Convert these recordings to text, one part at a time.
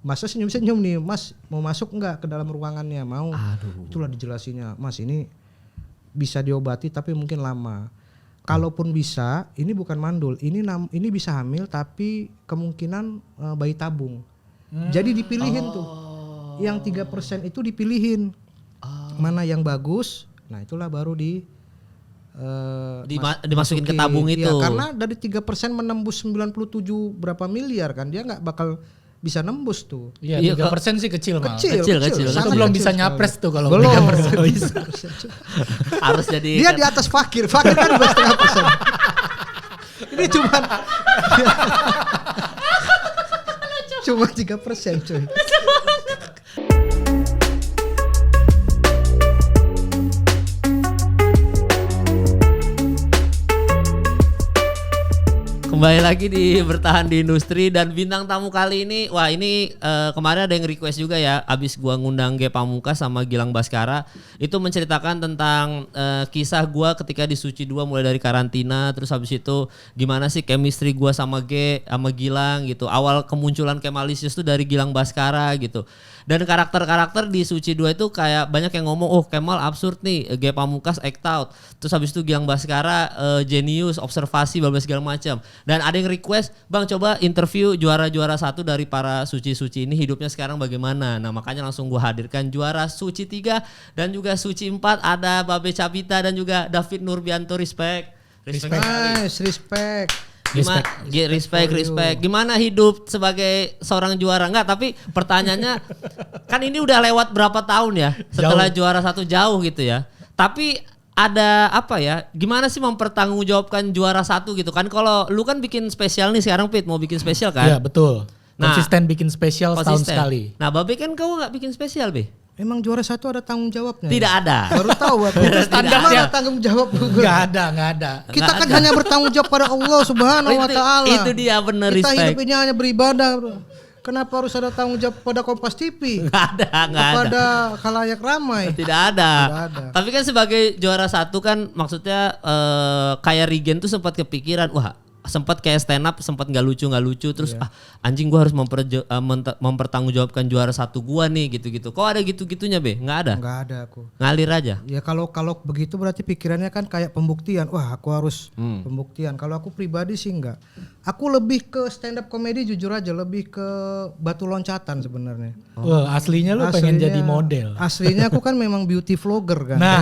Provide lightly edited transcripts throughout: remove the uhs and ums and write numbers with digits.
Masa senyum-senyum nih, Mas mau masuk nggak ke dalam ruangannya? Mau. Aduh. Itulah dijelasinnya, Mas ini bisa diobati tapi mungkin lama. Kalaupun bisa, ini bukan mandul, ini bisa hamil tapi kemungkinan bayi tabung. Jadi dipilihin tuh, yang 3% itu dipilihin mana yang bagus. Nah itulah baru dimasukin ke tabung itu. Ya, karena dari 3% menembus 97 berapa miliar kan, dia nggak bakal bisa nembus tuh. Iya, 3% sih kecil malah. Kecil. Itu belum bisa nyapres tuh kalau belum 3% bisa. Harus jadi Dia di atas fakir kan 2,5%. Ini cuma 3% cuy. Kembali lagi di Bertahan di Industri, dan bintang tamu kali ini, wah ini kemarin ada yang request juga ya, abis gua ngundang Ge Pamungkas sama Gilang Baskara, itu menceritakan tentang kisah gua ketika di Suci 2 mulai dari karantina, terus habis itu gimana sih chemistry gua sama Ge sama Gilang gitu. Awal kemunculan Kemalisius tuh dari Gilang Baskara gitu. Dan karakter-karakter di Suci 2 itu kayak banyak yang ngomong, oh Kemal absurd nih, Ge Pamungkas act out. Terus habis itu Gilang Baskara genius, observasi, segala macam. Dan ada yang request, Bang coba interview juara-juara 1 dari para Suci-Suci ini hidupnya sekarang bagaimana. Nah makanya langsung gue hadirkan juara Suci 3 dan juga Suci 4, ada Babe Cabita dan juga David Nurbianto. Respect. Nice, respect. Respect. Gimana hidup sebagai seorang juara? Enggak, tapi pertanyaannya kan ini udah lewat berapa tahun ya setelah juara 1 jauh gitu ya. Tapi ada apa ya? Gimana sih mempertanggungjawabkan juara 1 gitu kan? Kalau lu kan bikin spesial nih sekarang, Pit, mau bikin spesial kan? Iya betul. Konsisten bikin spesial setahun sekali. Nah Babe kan kamu gak bikin spesial, Be? Emang juara 1 ada tanggung jawabnya? Tidak ada. Baru tahu aku. Standarnya tanggung jawab gue. Gak ada. Kita kan hanya bertanggung jawab pada Allah Subhanahu wa taala. Itu dia benar, Kita respect. hidup ini hanya beribadah. Kenapa harus ada tanggung jawab pada Kompas TV? Gak ada. Kepada khalayak ramai. Tidak ada. Tapi kan sebagai juara 1 kan maksudnya kayak Regen tuh sempat kepikiran, wah sempat kayak stand up, sempat nggak lucu terus anjing gua harus mempertanggungjawabkan juara 1 gua nih gitu. Kok ada gitu-gitunya, Be? Nggak ada. Nggak ada aku. Ngalir aja. Ya kalau begitu berarti pikirannya kan kayak pembuktian. Wah aku harus pembuktian. Kalau aku pribadi sih enggak. Aku lebih ke stand up comedy, jujur aja, lebih ke batu loncatan sebenarnya. Wah, aslinya lu pengen jadi model. Aslinya aku kan memang beauty vlogger kan. Nah.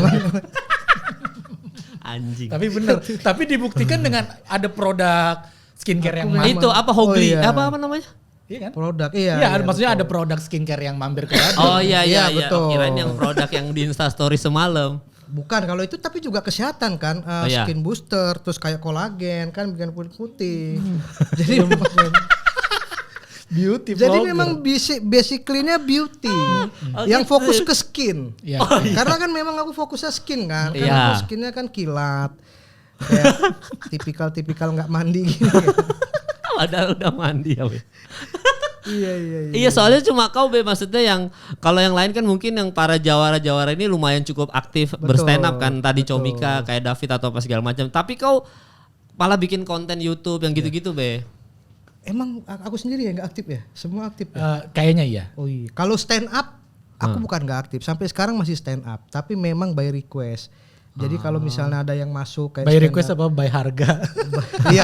Anjing. Tapi bener. Tapi dibuktikan dengan ada produk skincare yang mampir. Itu apa Hogli? iya. Apa namanya? Iya kan? Produk Iya, maksudnya betul. ada produk skincare yang mampir ke radio. Oh iya. betul. Kirain yang produk yang di Instastory semalam. Bukan, kalau itu tapi juga kesehatan kan, skin booster, terus kayak kolagen kan bikin kulit putih. Jadi Beauty jadi vlogger. memang basically-nya beauty. Yang gitu. fokus ke skin. Iya. Karena kan memang aku fokusnya skin kan. Kan Iya. aku skinnya kan kilat. Kayak tipikal nggak mandi gitu. Padahal udah mandi ya, Be. Iya. Iya, soalnya cuma kau, Be, maksudnya yang kalau yang lain kan mungkin yang para jawara-jawara ini lumayan cukup aktif berstand up kan, tadi Comika kayak David atau apa segala macam. Tapi kau malah bikin konten YouTube yang gitu-gitu, Be. Emang aku sendiri ya nggak aktif ya? Semua aktif ya? Kayaknya iya. Oh iya. Kalau stand up, aku bukan nggak aktif. Sampai sekarang masih stand up. Tapi memang by request. Jadi kalau misalnya ada yang masuk kayak By request apa by harga? Iya.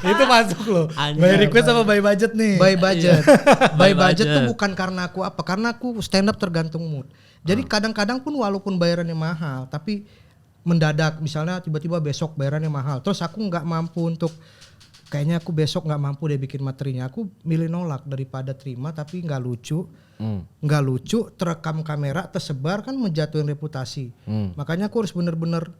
Itu masuk loh. Anjir. By request apa by budget nih? By budget. By By budget tuh budget. bukan karena aku apa? Karena aku stand up tergantung mood. Jadi kadang-kadang pun walaupun bayarannya mahal, tapi mendadak misalnya tiba-tiba besok bayarannya mahal. Terus aku nggak mampu untuk kayaknya aku besok nggak mampu deh bikin materinya. Aku milih nolak daripada terima tapi nggak lucu. Nggak lucu, terekam kamera, tersebar kan menjatuhin reputasi. Makanya aku harus bener-bener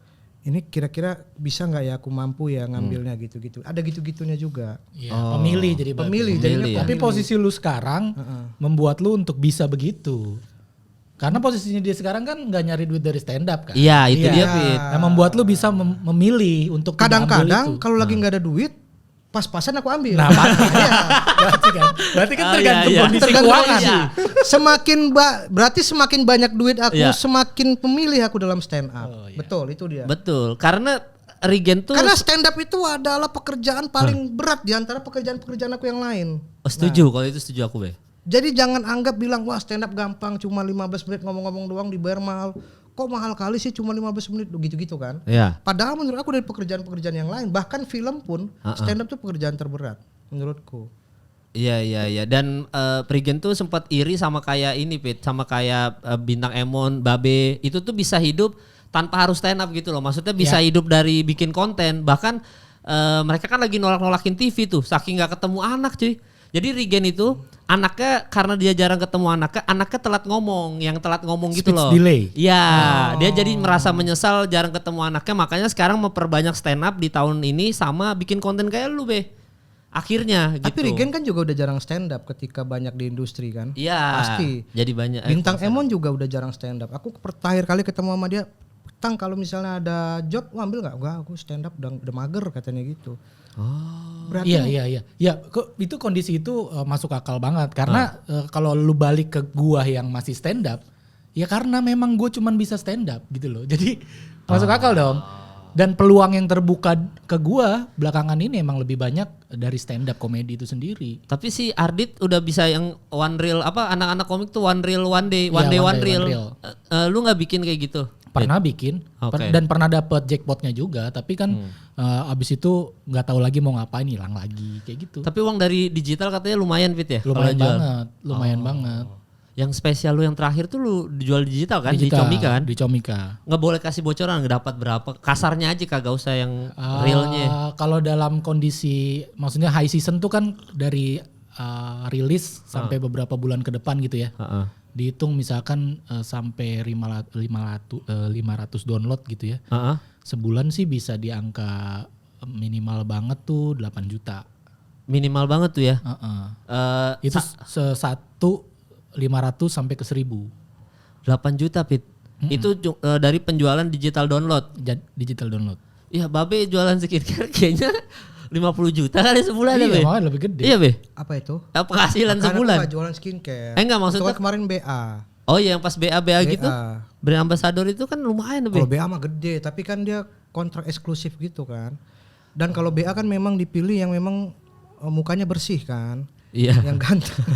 ini kira-kira bisa nggak ya aku mampu ya ngambilnya gitu-gitu. Ada gitu-gitunya juga. Iya, pemilih jadi babe. Pemilih, jadinya ya. Tapi posisi lu sekarang membuat lu untuk bisa begitu. Karena posisinya dia sekarang kan nggak nyari duit dari stand up kan. Iya, itu dia, Iya. Pit. Yang membuat lu bisa memilih untuk tidak ambil Kadang-kadang itu. kalau lagi nggak ada duit, pas-pasan aku ambil. Nah, berarti kan Oh, tergantung iya. kondisi Tergantung keuangan. kondisi. Berarti semakin banyak duit aku, Iya. semakin pemilih aku dalam stand up. Oh, iya. Betul, itu dia. Betul, karena Regen tuh Karena stand up itu adalah pekerjaan paling berat di antara pekerjaan-pekerjaan aku yang lain. setuju kalau itu setuju aku Be. Jadi jangan anggap bilang wah stand up gampang cuma 15 menit ngomong-ngomong doang dibayar mahal. Kok mahal kali sih cuma 15 menit gitu-gitu kan. Iya. Padahal menurut aku dari pekerjaan-pekerjaan yang lain bahkan film pun stand up tuh pekerjaan terberat menurutku. Iya. Dan Regen tuh sempat iri sama kayak ini Pit, sama kayak Bintang Emon, Babe. Itu tuh bisa hidup tanpa harus stand up gitu loh. Maksudnya bisa hidup dari bikin konten. Bahkan mereka kan lagi nolak-nolakin TV tuh, saking nggak ketemu anak cuy. Jadi Regen itu anaknya karena dia jarang ketemu anaknya telat ngomong, yang telat ngomong gitu Speech loh. delay. Iya, dia jadi merasa menyesal jarang ketemu anaknya, makanya sekarang memperbanyak stand up di tahun ini sama bikin konten kayak lu Be. Akhirnya gitu. Tapi Regen kan juga udah jarang stand up ketika banyak di industri kan. Iya. Pasti. Jadi banyak. Bintang Emon juga udah jarang stand up. Aku terakhir kali ketemu sama dia, Tang kalau misalnya ada job, lu ambil nggak? Enggak, aku stand up udah mager katanya gitu. Berarti Iya. Ya, itu kondisi itu masuk akal banget karena kalau lu balik ke gua yang masih stand up, ya karena memang gua cuman bisa stand up gitu loh. Jadi masuk akal dong. Dan peluang yang terbuka ke gua belakangan ini emang lebih banyak dari stand up komedi itu sendiri. Tapi si Ardit udah bisa yang one reel apa anak-anak komik tuh one reel one day Iya, one one reel. reel. Lu nggak bikin kayak gitu? Pernah bikin Oke. dan pernah dapet jackpotnya juga, tapi kan abis itu nggak tahu lagi mau ngapain, hilang lagi kayak gitu. Tapi uang dari digital katanya lumayan Fit ya? Lumayan kalau jual. banget, lumayan banget. Yang spesial lu yang terakhir tuh lu dijual digital kan? Di Comika kan? Di Comika. Nggak boleh kasih bocoran nggak dapat berapa? Kasarnya aja kagak usah yang realnya. Kalau dalam kondisi, maksudnya high season tuh kan dari rilis sampai beberapa bulan ke depan gitu ya. Dihitung misalkan sampai 500 download gitu ya. Sebulan sih bisa di angka minimal banget tuh 8 juta. Minimal banget tuh ya. Itu satu 500 sampai ke 1000. 8 juta Pit. Itu dari penjualan digital download. Digital download. Iya, Babe jualan skincare kayaknya 50 juta kali sebulan ya, Be? Iya, makanya lebih gede. Iya, Be? apa itu? Penghasilan Karena sebulan. aku gak jualan skincare. Enggak, maksudnya Itu kan kemarin BA. Oh iya, yang pas BA gitu. Brand ambassador itu kan lumayan, Be. Kalau BA mah gede, tapi kan dia kontrak eksklusif gitu kan. Dan kalau BA kan memang dipilih yang memang mukanya bersih kan. Iya. Yang ganteng.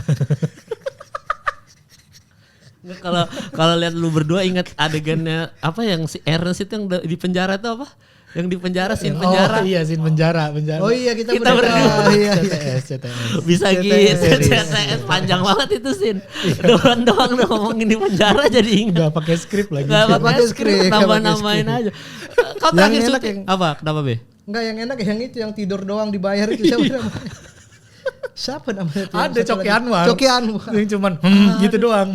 Nggak, kalau lihat lu berdua ingat adegannya apa yang si Ernest itu yang di penjara tuh apa? Yang di penjara scene penjara. Oh iya, scene penjara. Oh iya kita berdua. Iya. CTS. Bisa gitu. CTS panjang banget itu scene. Doang udah ngomongin di penjara jadi ingat. Gak pakai skrip lagi. Gak pakai skrip, nggak pakai tambah-nambahin skrip. aja. Kau terakhir Yang enak syuting apa? Kenapa, Be? Enggak, yang enak yang itu yang tidur doang dibayar itu siapa namanya? Siapa namanya? itu? Ada Satu Coki lagi. Anwar. Coki Anwar. Yang cuman gitu doang,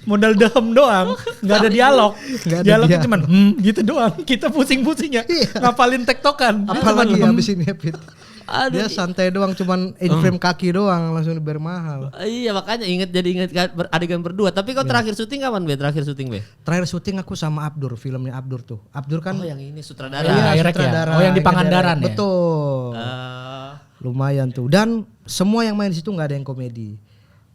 modal dehem doang, nggak ada dialog. Nggak ada Dialognya dia. cuman gitu doang. Kita pusing-pusingnya Iya. ngapalin tektokan. Dia Apalagi cuman, habis ini Pit. Aduh. Dia santai doang cuman in frame kaki doang langsung dibayar mahal. Iya makanya inget adegan berdua. Tapi kau terakhir syuting kapan, Be? Terakhir syuting, Be? Terakhir syuting aku sama Abdur, filmnya Abdur tuh. Abdur kan Oh yang ini sutradara. Direct ya? Oh, yang di Pangandaran ya? Betul. Lumayan tuh. Dan semua yang main di situ nggak ada yang komedi.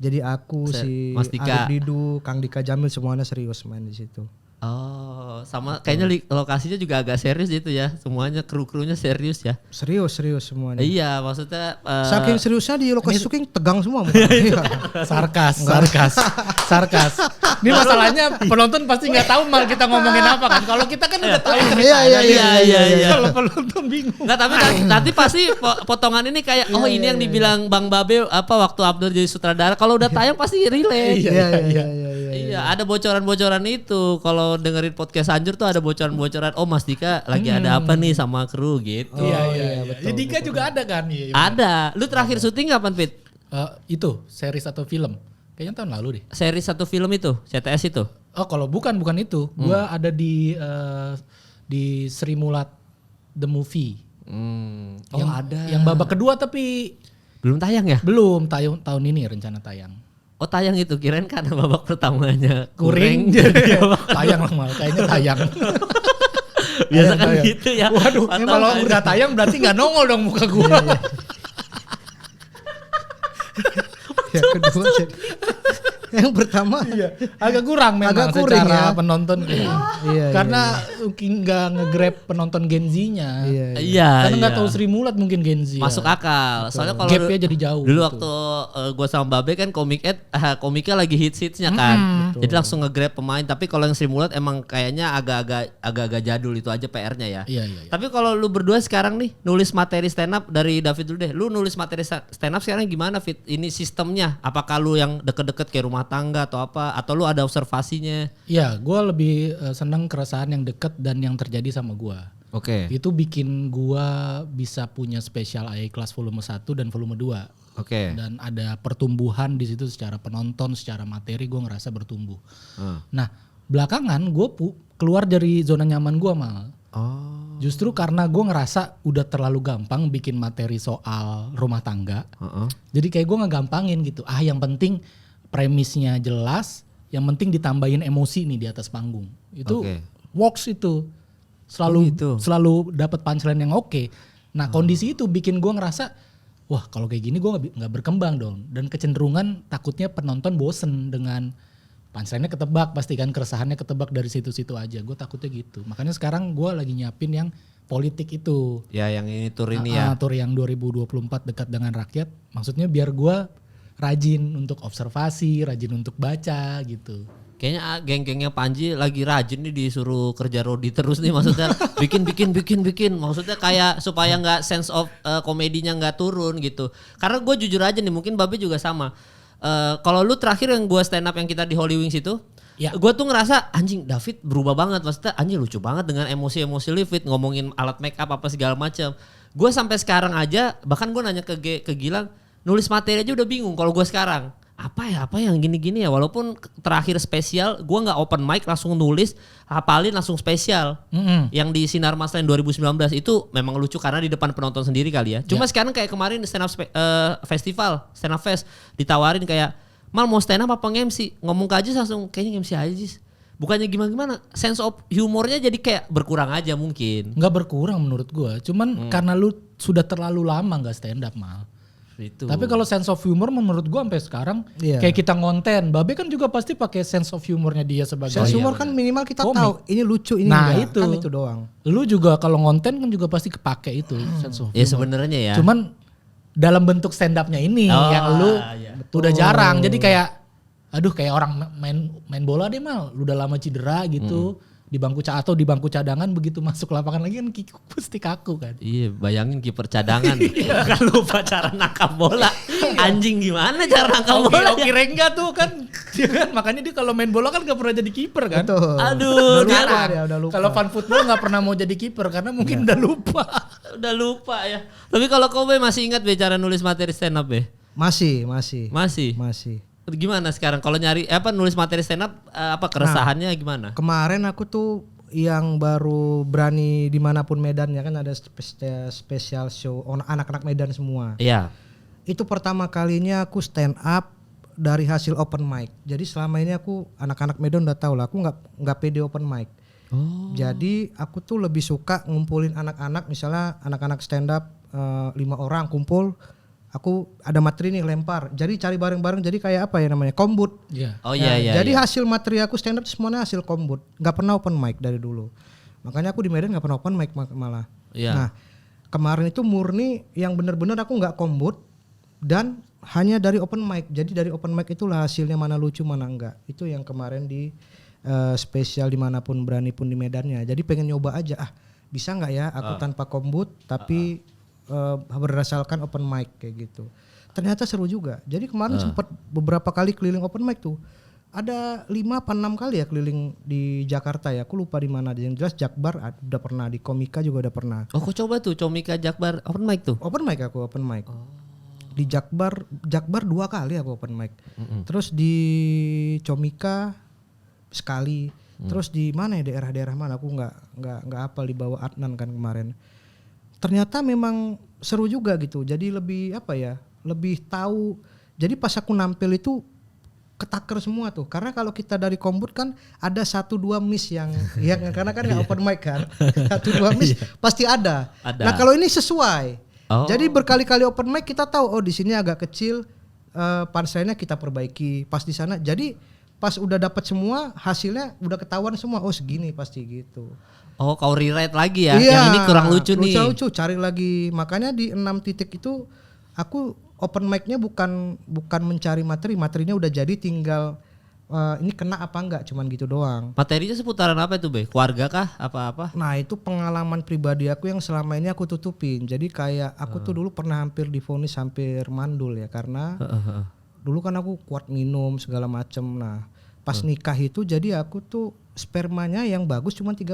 Jadi aku si Mas Dika. Arif Didu, Kang Dika Jamil semuanya serius main di situ. Oh, sama kayaknya lokasinya juga agak serius gitu ya. Semuanya kru-krunya serius ya. Serius semuanya. Iya, maksudnya Saking seriusnya di lokasi syuting tegang semua. Iya. sarkas. Ini masalahnya penonton pasti nggak tahu mal kita ngomongin apa kan. Kalau kita kan udah tahu ceritanya. Iya. Kalau penonton bingung. Enggak, tapi nanti pasti potongan ini kayak ini yang dibilang Bang Babe apa waktu Abdur jadi sutradara. Kalau udah tayang pasti relate. Iya, ada bocoran-bocoran itu. Kalau dengerin podcast Anjur tuh ada bocoran-bocoran. Oh, Mas Dika lagi ada apa nih sama kru gitu. Iya. Betul. Dika juga ada kan? Iya. Ada. Lu terakhir syuting kapan, Pit? Itu series atau film? Kayaknya tahun lalu deh. Series satu film itu, CTS itu. Oh, kalau bukan itu. Gua ada di Sri Mulat The Movie. Ada. Yang babak kedua tapi Belum tayang ya? belum tahun ini rencana tayang. Oh tayang itu, kirain karena babak pertamanya Kuring jadi tayang lah mal, kayaknya tayang. Biasa kan Tayang. gitu ya. Waduh, kalau udah tayang berarti nggak nongol dong muka gua. Yang kedua yang pertama Agak kurang memang Agak kuring secara ya. penonton. Iya, Karena mungkin nggak nge-grab penonton Gen Z-nya. Iya. Karena nggak tahu Sri Mulat mungkin Gen Z. Masuk akal. Soalnya kalau Gapnya jadi jauh. Dulu gitu. waktu gue sama Babe kan komiknya lagi hitsnya kan. Jadi langsung nge-grab pemain. Tapi kalau yang Sri Mulat emang kayaknya agak-agak jadul, itu aja PR-nya ya. Iya. Tapi kalau lu berdua sekarang nih nulis materi stand up, dari David dulu deh. Lu nulis materi stand up sekarang gimana, Fit? Ini sistemnya. Apakah lu yang deket-deket kayak rumah tangga atau apa? Atau lu ada observasinya? Iya, gue lebih seneng keresahan yang deket dan yang terjadi sama gue. Oke. Itu bikin gue bisa punya spesial AI Class volume 1 dan volume 2. Oke. Dan ada pertumbuhan di situ secara penonton, secara materi gue ngerasa bertumbuh. Nah, belakangan gue keluar dari zona nyaman gue mal. Oh. Justru karena gue ngerasa udah terlalu gampang bikin materi soal rumah tangga. Jadi kayak gue ngegampangin gitu. Yang penting premisnya jelas, yang penting ditambahin emosi nih di atas panggung. Itu works itu. Selalu dapat punchline yang oke. Nah, kondisi itu bikin gue ngerasa, wah kalau kayak gini gue nggak berkembang dong. Dan kecenderungan takutnya penonton bosen dengan punchline-nya ketebak, pasti kan keresahannya ketebak dari situ-situ aja. Gue takutnya gitu. Makanya sekarang gue lagi nyiapin yang politik itu. Ya yang ini tur ini ya. Tur yang 2024 dekat dengan rakyat. Maksudnya biar gue rajin untuk observasi, rajin untuk baca gitu. Kayaknya geng-gengnya Panji lagi rajin nih disuruh kerja rodi terus nih, maksudnya bikin. Maksudnya kayak supaya nggak sense of komedinya nggak turun gitu. Karena gue jujur aja nih, mungkin Babe juga sama. Kalau lu terakhir yang gue stand up yang kita di Holy Wings itu, gue tuh ngerasa anjing David berubah banget. Maksudnya anjing lucu banget dengan emosi-emosi David ngomongin alat make up apa segala macam. Gue sampai sekarang aja, bahkan gue nanya ke Gilang, nulis materi aja udah bingung kalau gue sekarang. Apa yang gini-gini ya, walaupun terakhir spesial gue nggak open mic, langsung nulis, hafalin langsung spesial. Yang di Sinar Mas Lain 2019 itu memang lucu karena di depan penonton sendiri kali ya. Cuma sekarang kayak kemarin stand up festival, stand up fest, ditawarin kayak, Mal mau stand up apa nge-MC? Ngomong ke Ajis langsung kayaknya nge-MC aja Jis. Bukannya gimana, sense of humornya jadi kayak berkurang aja mungkin. Nggak berkurang menurut gue, cuman karena lu sudah terlalu lama nggak stand up Mal. Itu. Tapi kalau sense of humor menurut gua sampai sekarang kayak kita ngonten, Babe kan juga pasti pakai sense of humornya dia sebagai sense humor kan minimal kita tahu ini lucu ini enggak, kan itu doang. Lu juga kalau ngonten kan juga pasti kepake itu sense of humor. Ya sebenarnya ya. Cuman dalam bentuk stand up-nya ini yang lu udah jarang. Jadi kayak kayak orang main bola deh Mal, lu udah lama cedera gitu. Di bangku atau di bangku cadangan begitu masuk lapangan lagi kan pasti kaku kan. Iya, bayangin kiper cadangan kan lupa cara nangkap bola. Anjing gimana cara nangkap bola? Oki Rengga tuh kan. Makanya dia kalau main bola kan gak pernah jadi kiper kan. Betul. Aduh, udah lupa. Kalau fan football gak pernah mau jadi kiper karena mungkin udah lupa. Udah lupa ya. Tapi kalau Kobe masih ingat cara nulis materi stand up be? Masih. Gimana sekarang kalau nyari nulis materi stand up keresahannya gimana? Kemarin aku tuh yang baru berani dimanapun medannya kan ada spesial show anak-anak Medan semua. Iya. Itu pertama kalinya aku stand up dari hasil open mic. Jadi selama ini aku anak-anak Medan udah tahu lah aku nggak pede open mic. Jadi aku tuh lebih suka ngumpulin anak-anak, misalnya anak-anak stand up 5 orang kumpul. Aku ada materi nih lempar, jadi cari bareng-bareng, jadi kayak apa ya namanya, kombut. Oh iya. Jadi hasil materi aku stand up semuanya hasil kombut, nggak pernah open mic dari dulu. Makanya aku di Medan nggak pernah open mic malah. Nah kemarin itu murni yang bener-bener aku nggak kombut dan hanya dari open mic. Jadi dari open mic itulah hasilnya mana lucu mana enggak. Itu yang kemarin di spesial dimanapun berani pun di Medannya. Jadi pengen nyoba aja, bisa nggak ya aku tanpa kombut tapi berdasarkan open mic kayak gitu. Ternyata seru juga. Jadi kemarin sempat beberapa kali keliling open mic tuh. Ada 5 apa 6 kali ya keliling di Jakarta ya. Aku lupa di mana. Yang jelas Jakbar udah pernah, di Komika juga udah pernah. Oh, kok coba tuh Komika Jakbar open mic tuh? Open mic aku open mic. Di Jakbar 2 kali aku open mic. Terus di Komika sekali. Terus di mana ya, daerah-daerah mana aku nggak hafal, di bawah Adnan kan kemarin. Ternyata memang seru juga gitu. Jadi lebih lebih tahu. Jadi pas aku nampil itu ketaker semua tuh. Karena kalau kita dari kombut kan ada 1-2 miss yang karena kan nggak open mic kan. 1-2 miss pasti ada. Nah kalau ini sesuai. Jadi berkali-kali open mic kita tahu di sini agak kecil, punchline-nya kita perbaiki pas di sana. Jadi pas udah dapat semua hasilnya udah ketahuan semua, oh segini pasti gitu. Oh, kau rewrite lagi ya. Iya, Yang ini kurang lucu nih. Lucu, cari lagi. Makanya di 6 titik itu aku open mic-nya bukan mencari materinya udah jadi, tinggal ini kena apa enggak, cuman gitu doang. Materinya seputaran apa itu, Be? Keluarga kah? Apa-apa? Nah, itu pengalaman pribadi aku yang selama ini aku tutupin. Jadi kayak aku tuh dulu pernah hampir divonis hampir mandul ya, karena dulu kan aku kuat minum segala macem. Nah, pas nikah itu jadi aku tuh spermanya yang bagus cuma 3%.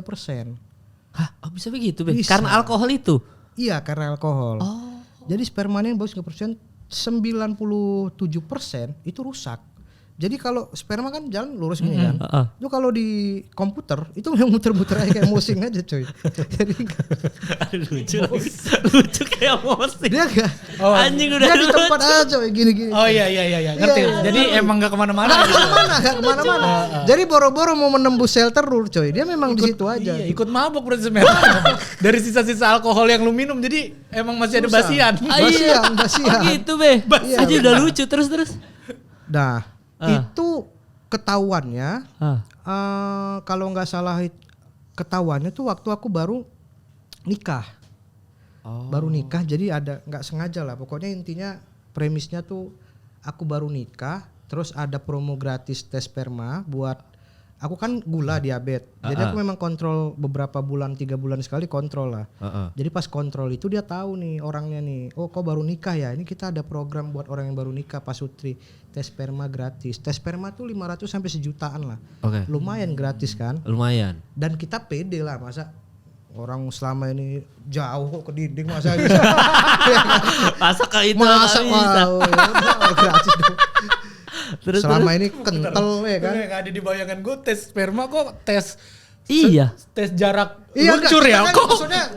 Hah, oh bisa begitu, Be? Bisa. Karena alkohol itu? Iya, karena alkohol. Jadi spermanya yang bagus 3%, 97% itu rusak. Jadi kalau sperma kan jalan lurus gini kan. Itu kalau di komputer itu yang muter-muter aja kayak musing aja coy. Jadi lucu kayak mosing. dia enggak Anjing udah dia di tempat aja coy gini-gini. Oh iya ngerti. Iya. Jadi emang gak kemana-mana. Gak kemana-mana. Jadi boro-boro mau menembus sel telur coy. Dia memang di situ aja. Iya, ikut mabuk berarti sebenarnya. Dari sisa-sisa alkohol yang lu minum, jadi emang masih ada Susah. basian. Oh Basian. gitu, Be. Iya. Aja udah lucu terus. Nah, itu ketahuannya kalau nggak salah ketahuannya tuh waktu aku baru nikah. Baru nikah, jadi ada nggak sengaja lah. Pokoknya intinya premisnya tuh aku baru nikah, terus ada promo gratis tes sperma buat aku kan gula diabetes. Jadi aku memang kontrol beberapa bulan, 3 bulan sekali kontrol lah. Jadi pas kontrol itu dia tahu nih orangnya nih, oh kau baru nikah ya, ini kita ada program buat orang yang baru nikah, Pak Sutri, tes sperma gratis. Tes sperma tuh 500 sampai sejutaan lah. Oke. Lumayan gratis kan? Lumayan. Dan kita pede lah, masa orang selama ini jauh kok ke dinding masa bisa. Masa ke itu Masa nggak bisa. wow, gratis dong. Terus Selama ini kental ya kan. Yang ada di bayangan gue tes sperma kok tes Iya. tes jarak Iya, luncur enggak, ya kita kan kok. maksudnya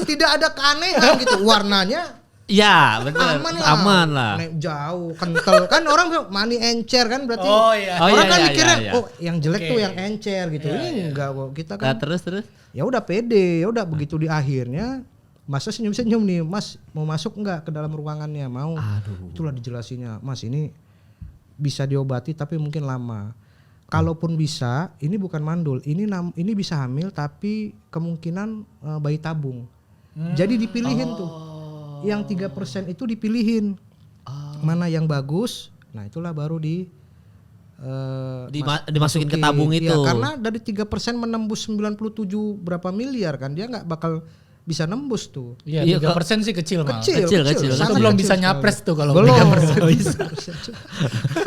tidak ada keanehan gitu. Warnanya Ya, benar. Aman lah. Nek jauh, kental kan orang bilang mani encer kan berarti. Oh iya. Oh, orang iya, kan iya, mikirnya iya. oh yang jelek Oke. tuh yang encer gitu. Ini enggak kok. Kita Nah, kan terus. ya udah pede, ya udah begitu di akhirnya masa senyum-senyum nih, Mas mau masuk enggak ke dalam ruangannya? Mau. Aduh. Itulah dijelasinnya, Mas ini bisa diobati tapi mungkin lama. Kalaupun bisa, ini bukan mandul, ini bisa hamil tapi kemungkinan bayi tabung. Jadi dipilihin tuh. Yang 3% itu dipilihin. Mana yang bagus, nah itulah baru Dimasukin ke tabung itu. Ya, karena dari 3% menembus 97 berapa miliar kan, dia nggak bakal bisa nembus tuh. Iya, 3% sih kecil malah. Kecil. Itu sangat belum kecil bisa sekali. nyapres tuh kalau Belum 3%. bisa.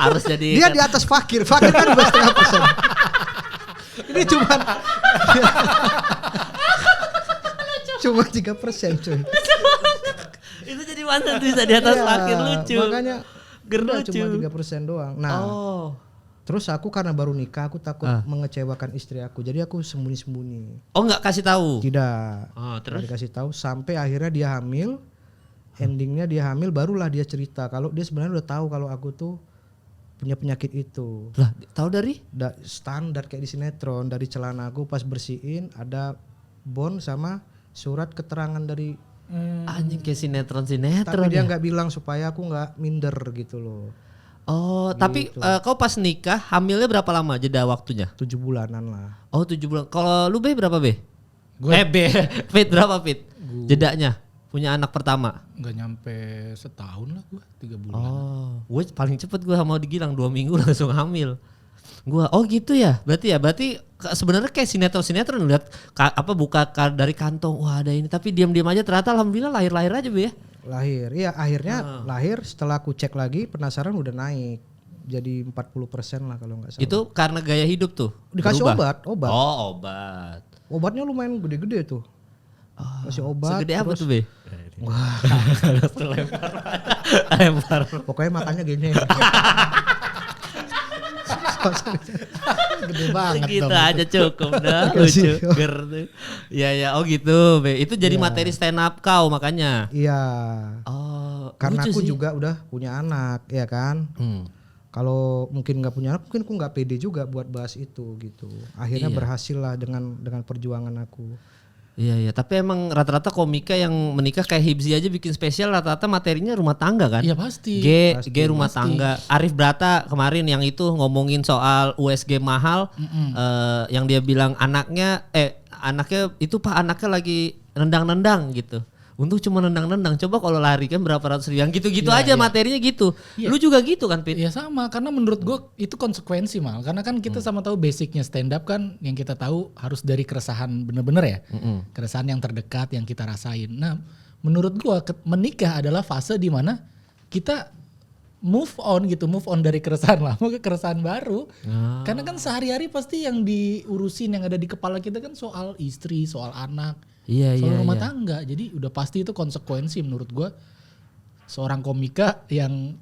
Harus jadi Dia di atas fakir kan 2,5%. Ini cuma 3% cuy. itu jadi mantan tuh bisa di atas Iya, fakir lucu. Makanya udah lucu. cuma 3% doang. Nah, terus aku karena baru nikah aku takut mengecewakan istri aku. Jadi aku sembunyi-sembunyi. Oh, nggak kasih tahu. Tidak. Oh, terus? Nggak dikasih tahu sampai akhirnya dia hamil. Endingnya dia hamil barulah dia cerita kalau dia sebenarnya udah tahu kalau aku tuh punya penyakit itu. Lah, tahu dari? Standar kayak di sinetron, dari celana aku pas bersihin ada bon sama surat keterangan dari Anjing kayak sinetron tapi dia ya. nggak bilang supaya aku nggak minder gitu loh. Oh, tapi kau pas nikah hamilnya berapa lama jeda waktunya? 7 bulanan lah. Oh, 7 bulan. Kalau lu Be berapa, Be? Gue Fit berapa, Fit? Jedanya punya anak pertama. nggak nyampe setahun lah gue, 3 bulan. Oh, gue paling cepet gue sama Gilang 2 minggu langsung hamil. Gua oh gitu ya. Berarti sebenarnya kayak sinetron lihat buka dari kantong, wah ada ini, tapi diam-diam aja ternyata alhamdulillah lahir aja, Be ya. Lahir. Iya, akhirnya lahir setelah aku cek lagi penasaran udah naik. Jadi 40% lah kalau nggak salah. Itu karena gaya hidup tuh. Dikasih berubah? obat. Oh, obat. Obatnya lumayan gede-gede tuh. Kasih obat. Segede apa terus tuh, Be? Wah, lempar. pokoknya makannya gini. Gede banget Gitu dong. aja cukup dah. Lucu. Ger tuh. Ya, oh gitu, Be. Itu jadi materi stand up kau makanya. Iya. Oh, Karena lucu aku sih. juga udah punya anak, ya kan. Kalau mungkin nggak punya anak, mungkin aku nggak pede juga buat bahas itu gitu. Akhirnya Iya. berhasil lah dengan perjuangan aku. Iya, tapi emang rata-rata komika yang menikah kayak Hibzi aja bikin spesial rata-rata materinya rumah tangga kan? Iya pasti. G rumah tangga. Arif Brata kemarin yang itu ngomongin soal USG mahal, yang dia bilang anaknya itu Pak anaknya lagi nendang-nendang gitu. Untung cuma nendang-nendang. Coba kalau lari kan berapa ratus ribu. Yang gitu-gitu aja materinya gitu. Lu juga gitu kan, Pit? Iya sama, karena menurut gue itu konsekuensi mal. Karena kan kita sama tahu basicnya stand up kan yang kita tahu harus dari keresahan bener-bener ya. Keresahan yang terdekat yang kita rasain. Nah menurut gue menikah adalah fase dimana kita move on dari keresahan lama ke keresahan baru. Karena kan sehari-hari pasti yang diurusin yang ada di kepala kita kan soal istri, soal anak. Soal rumah tangga, jadi udah pasti itu konsekuensi menurut gue. Seorang komika yang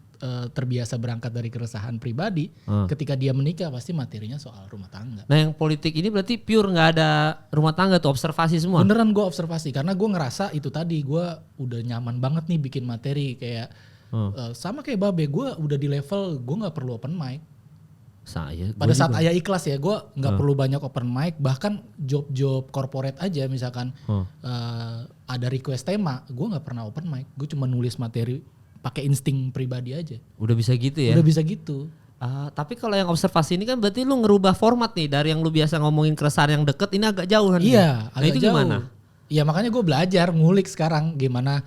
terbiasa berangkat dari keresahan pribadi, ketika dia menikah pasti materinya soal rumah tangga. Nah yang politik ini berarti pure nggak ada rumah tangga tuh, observasi semua? Beneran gue observasi, karena gue ngerasa itu tadi gue udah nyaman banget nih bikin materi kayak sama kayak Babe, gue udah di level gue nggak perlu open mic. Pada saat Ayah ikhlas ya, gue nggak perlu banyak open mic, bahkan job-job corporate aja misalkan ada request tema, gue nggak pernah open mic, gue cuma nulis materi pakai insting pribadi aja. Udah bisa gitu ya? Udah bisa gitu. Tapi kalau yang observasi ini kan berarti lu ngerubah format nih dari yang lu biasa ngomongin keresahan yang deket ini agak jauh kan? Iya, agak itu jauh. Gimana? Iya makanya gue belajar ngulik sekarang gimana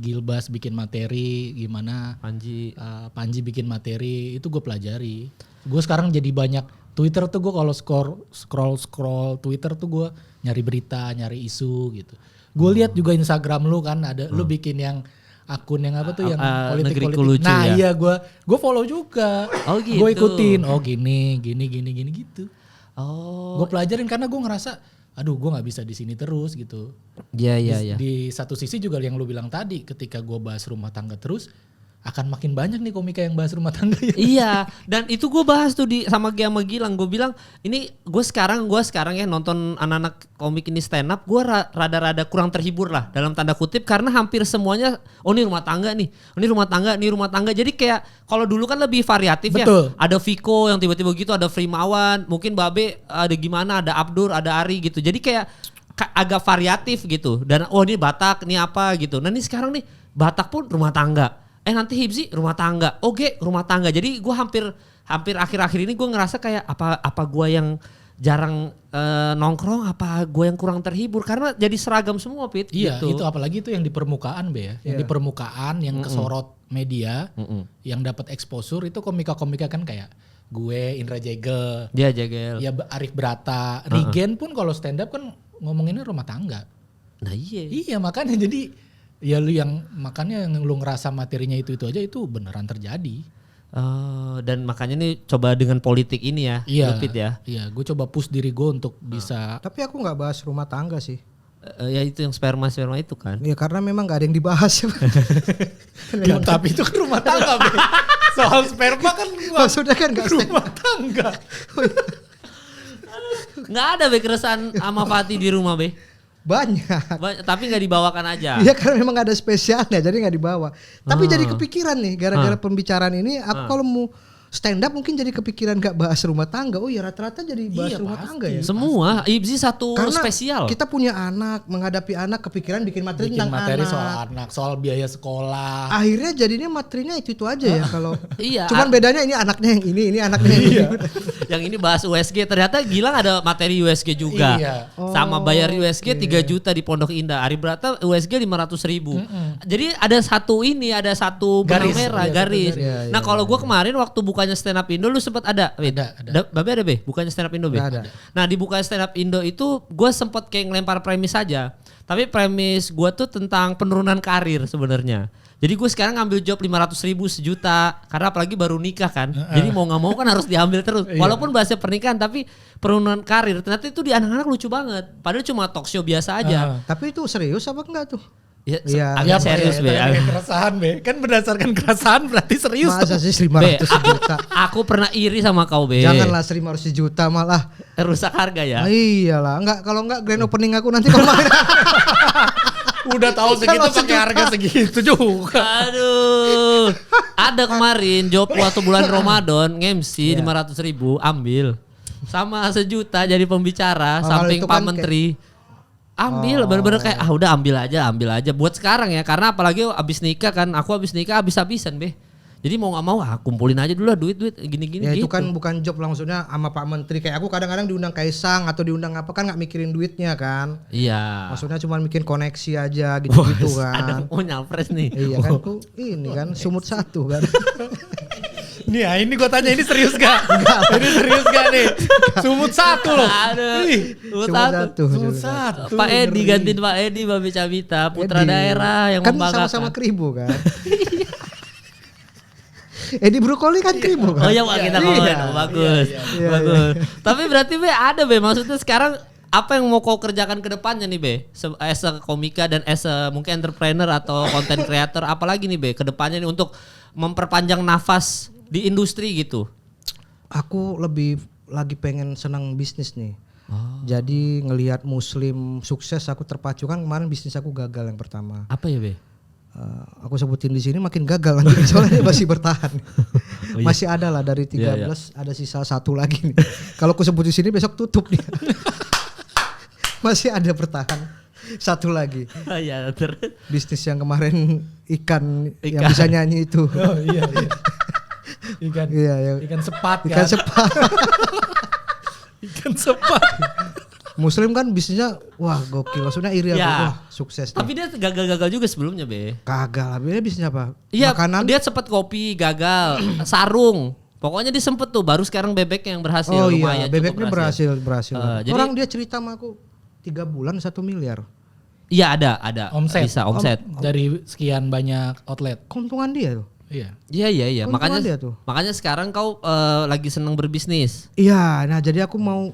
Gilbas bikin materi, gimana Panji bikin materi, itu gue pelajari. Gue sekarang jadi banyak Twitter tuh gue kalau scroll Twitter tuh gue nyari berita, nyari isu gitu. Gue lihat juga Instagram lu kan ada lu bikin yang akun yang apa tuh yang politik-politik. Nah iya gue follow juga. Oh gitu. Gue ikutin. Oh gini gitu. Oh. Gue pelajarin karena gue ngerasa aduh gue nggak bisa di sini terus gitu. Iya. Di satu sisi juga yang lu bilang tadi, ketika gue bahas rumah tangga terus, akan makin banyak nih komika yang bahas rumah tangga ya. Iya, dan itu gue bahas tuh sama Gilang. Gue bilang ini gue sekarang ya nonton anak-anak komik ini stand up, gue rada-rada kurang terhibur lah dalam tanda kutip karena hampir semuanya ini rumah tangga nih, ini rumah tangga. Jadi kayak kalau dulu kan lebih variatif. Betul. Ya. Ada Viko yang tiba-tiba gitu, ada Frimawan, mungkin Babe ada gimana, ada Abdur, ada Ari gitu. Jadi kayak agak variatif gitu. Dan ini Batak, ini apa gitu. Nah ini sekarang nih Batak pun rumah tangga. Nanti Hibzi rumah tangga, rumah tangga. Jadi gue hampir akhir-akhir ini gue ngerasa kayak apa gue yang jarang nongkrong, apa gue yang kurang terhibur karena jadi seragam semua Pit. Iya gitu. itu apalagi itu yang di permukaan Be ya, yang di permukaan yang kesorot media, yang dapat exposure itu komika-komika kan kayak gue, Indra Jegel, dia Jegel, ya Arif Brata, Rigen pun kalau stand up kan ngomonginnya rumah tangga. Nah iya makanya jadi ya lu yang makanya yang lu ngerasa materinya itu aja itu beneran terjadi. Dan makanya nih coba dengan politik ini ya, Lupit ya. Iya, gue coba push diri gue untuk bisa. Tapi aku nggak bahas rumah tangga sih. Ya itu yang sperma itu kan. Ya karena memang nggak ada yang dibahas. Ya, tapi itu kan rumah tangga. Soal sperma kan maksudnya kan nggak rumah tangga. Nggak ada keresahan sama Fatih di rumah Banyak. Tapi nggak dibawakan aja. Iya karena memang ada spesialnya jadi nggak dibawa. Tapi jadi kepikiran nih gara-gara pembicaraan ini aku kalau mau stand up mungkin jadi kepikiran gak bahas rumah tangga. Oh ya rata-rata jadi bahas rumah tangga ya. Semua Hibzi satu karena spesial. Kita punya anak, menghadapi anak kepikiran bikin materi tentang materi anak. soal anak, soal biaya sekolah. Akhirnya jadinya materinya itu aja ya kalau. Iya. Cuman bedanya ini anaknya yang ini anaknya yang ini. Yang ini bahas USG, ternyata Gilang ada materi USG juga. Iya. Sama bayar USG 3 juta di Pondok Indah. Ari Brata USG 500.000. Jadi ada satu benang merah, garis. Nah kalau gue kemarin waktu bukanya stand up Indo lu sempat ada. Babe ada bukannya stand up Indo Ada. Nah di buka stand up Indo itu gue sempat kayak ngelempar premis aja. Tapi premis gue tuh tentang penurunan karir sebenarnya. Jadi gue sekarang ngambil job 500.000 sejuta karena apalagi baru nikah kan. Jadi mau nggak mau kan harus diambil terus. Walaupun bahasnya pernikahan tapi penurunan karir ternyata itu di anak-anak lucu banget. Padahal cuma talk show biasa aja. Tapi itu serius apa enggak tuh? Ya, agak serius keresahan kan berdasarkan keresahan berarti serius. Masa sih 500 juta? Aku pernah iri sama kau Janganlah 500 juta malah. Rusak harga ya. Iyalah, kalau enggak grand opening aku nanti kemarin. Udah tahu segitu pakai harga segitu juga. Aduh. Ada kemarin job waktu bulan Ramadan nge-MC 500.000 ambil. Sama sejuta jadi pembicara samping Pak Menteri. Ambil, bener-bener kayak udah ambil aja. Buat sekarang ya, karena apalagi abis nikah kan, aku abis nikah habis-habisan be. Jadi mau nggak mau kumpulin aja dulu lah duit gini-gini. Ya gitu. itu kan bukan job lah, maksudnya sama Pak Menteri. Kayak aku kadang-kadang diundang Kaisang atau diundang apa kan nggak mikirin duitnya kan. Iya. Maksudnya cuma bikin koneksi aja gitu-gitu Ada kan. nyalpres nih. Iya kan aku ini kan sumut satu kan. Nih ini gue tanya ini serius gak? Ini serius gak nih? Sumut satu loh. Aduh. Sumut satu. Sumut satu. Pak Edi gantiin Pak Edi Babe Cabita, putra Edi. daerah yang kan membanggakan. sama-sama kribo kan. Edi Brokoli kan kribo kan. Oh ya Pak, kita ngomongin. Bagus. Iya, Bagus. Tapi berarti Be ada Be, maksudnya sekarang apa yang mau kau kerjakan ke depannya nih Be? As a komika dan as a mungkin entrepreneur atau content creator, apalagi nih Be ke depannya nih untuk memperpanjang nafas di industri gitu. Aku lebih lagi pengen senang bisnis nih. Jadi ngelihat Muslim sukses aku terpacu kan. Kemarin bisnis aku gagal yang pertama. Apa ya Be? Aku sebutin di sini makin gagal nanti soalnya masih bertahan. Oh, iya. Masih ada lah dari 13 Iya. ada sisa satu lagi nih. Kalau aku sebut di sini besok tutup dia. Masih ada bertahan satu lagi. Ya terus. Bisnis yang kemarin ikan yang Ikan. bisa nyanyi itu. Oh iya. Ikan Iya, ya. ikan sepat Ikan kan. sepat. Ikan sepat. Muslim kan bisnisnya wah gokil. Maksudnya iri aku Ya. wah sukses Tapi nih. dia gagal-gagal juga sebelumnya Be. Kagak lah, dia bisnisnya apa? Iya, Makanan. dia sempat kopi gagal, sarung. Pokoknya dia sempet tuh, baru sekarang bebek yang berhasil. Oh lumayan, iya, cukup bebeknya berhasil. jadi- Orang dia cerita sama aku 3 bulan 1 miliar. Iya ada. Omset. Bisa omset. Dari sekian banyak outlet. Keuntungan dia tuh. Iya. Iya. Keuntungan dia tuh. Makanya sekarang kau lagi seneng berbisnis. Iya, nah jadi aku mau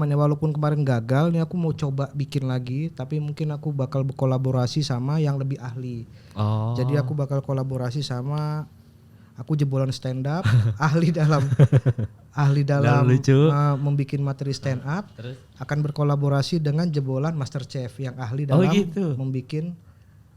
walaupun kemarin gagal nih aku mau coba bikin lagi, tapi mungkin aku bakal berkolaborasi sama yang lebih ahli. Oh. Jadi aku bakal kolaborasi sama aku jebolan stand up, ahli dalam Dalam lucu. membuat materi stand up, Terus? akan berkolaborasi dengan jebolan Master Chef yang ahli dalam gitu. membuat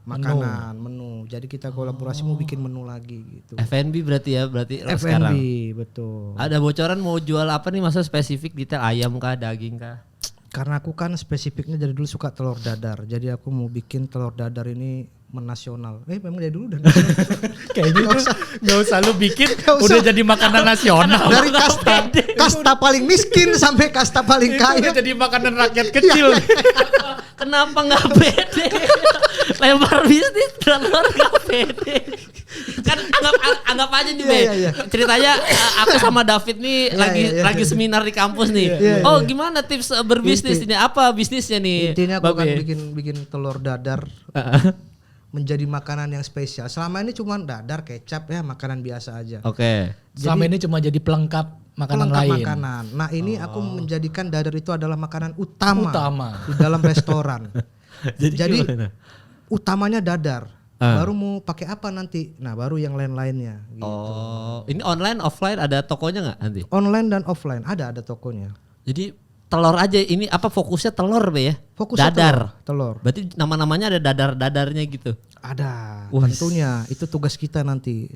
makanan, menu. Jadi kita kolaborasi mau bikin menu lagi gitu. F&B berarti F&B sekarang. betul. Ada bocoran mau jual apa nih, masa spesifik detail ayam kah, daging kah? Karena aku kan spesifiknya dari dulu suka telur dadar. Jadi aku mau bikin telur dadar ini menasional. Memang dari dulu dan Kayaknya nggak usah lu bikin, Nggak usah. udah jadi makanan nasional. dari kasta paling miskin sampai kasta paling Itu kaya. udah jadi makanan rakyat kecil. Kenapa nggak pede? Lempar bisnis telur nggak pede. Kan anggap aja nih Be. Iya. Ceritanya aku sama David nih Iya. lagi seminar di kampus nih. Iya. Oh gimana tips berbisnis ini? Apa bisnisnya nih? Intinya aku akan Babe? bikin telur dadar menjadi makanan yang spesial. Selama ini cuma dadar, kecap ya makanan biasa aja. Oke. Selama ini cuma jadi pelengkap makanan Pelengkap lain. makanan. Nah ini aku menjadikan dadar itu adalah makanan utama. Di dalam restoran. Jadi gimana? utamanya dadar. Baru mau pakai apa nanti? Nah baru yang lain-lainnya. Gitu. Oh, ini online offline ada tokonya nggak nanti? Online dan offline ada tokonya. Jadi telur aja, ini apa fokusnya telur Be ya? Fokusnya dadar. telur. Berarti nama-namanya ada dadar-dadarnya gitu. Ada. Wah. Tentunya itu tugas kita nanti.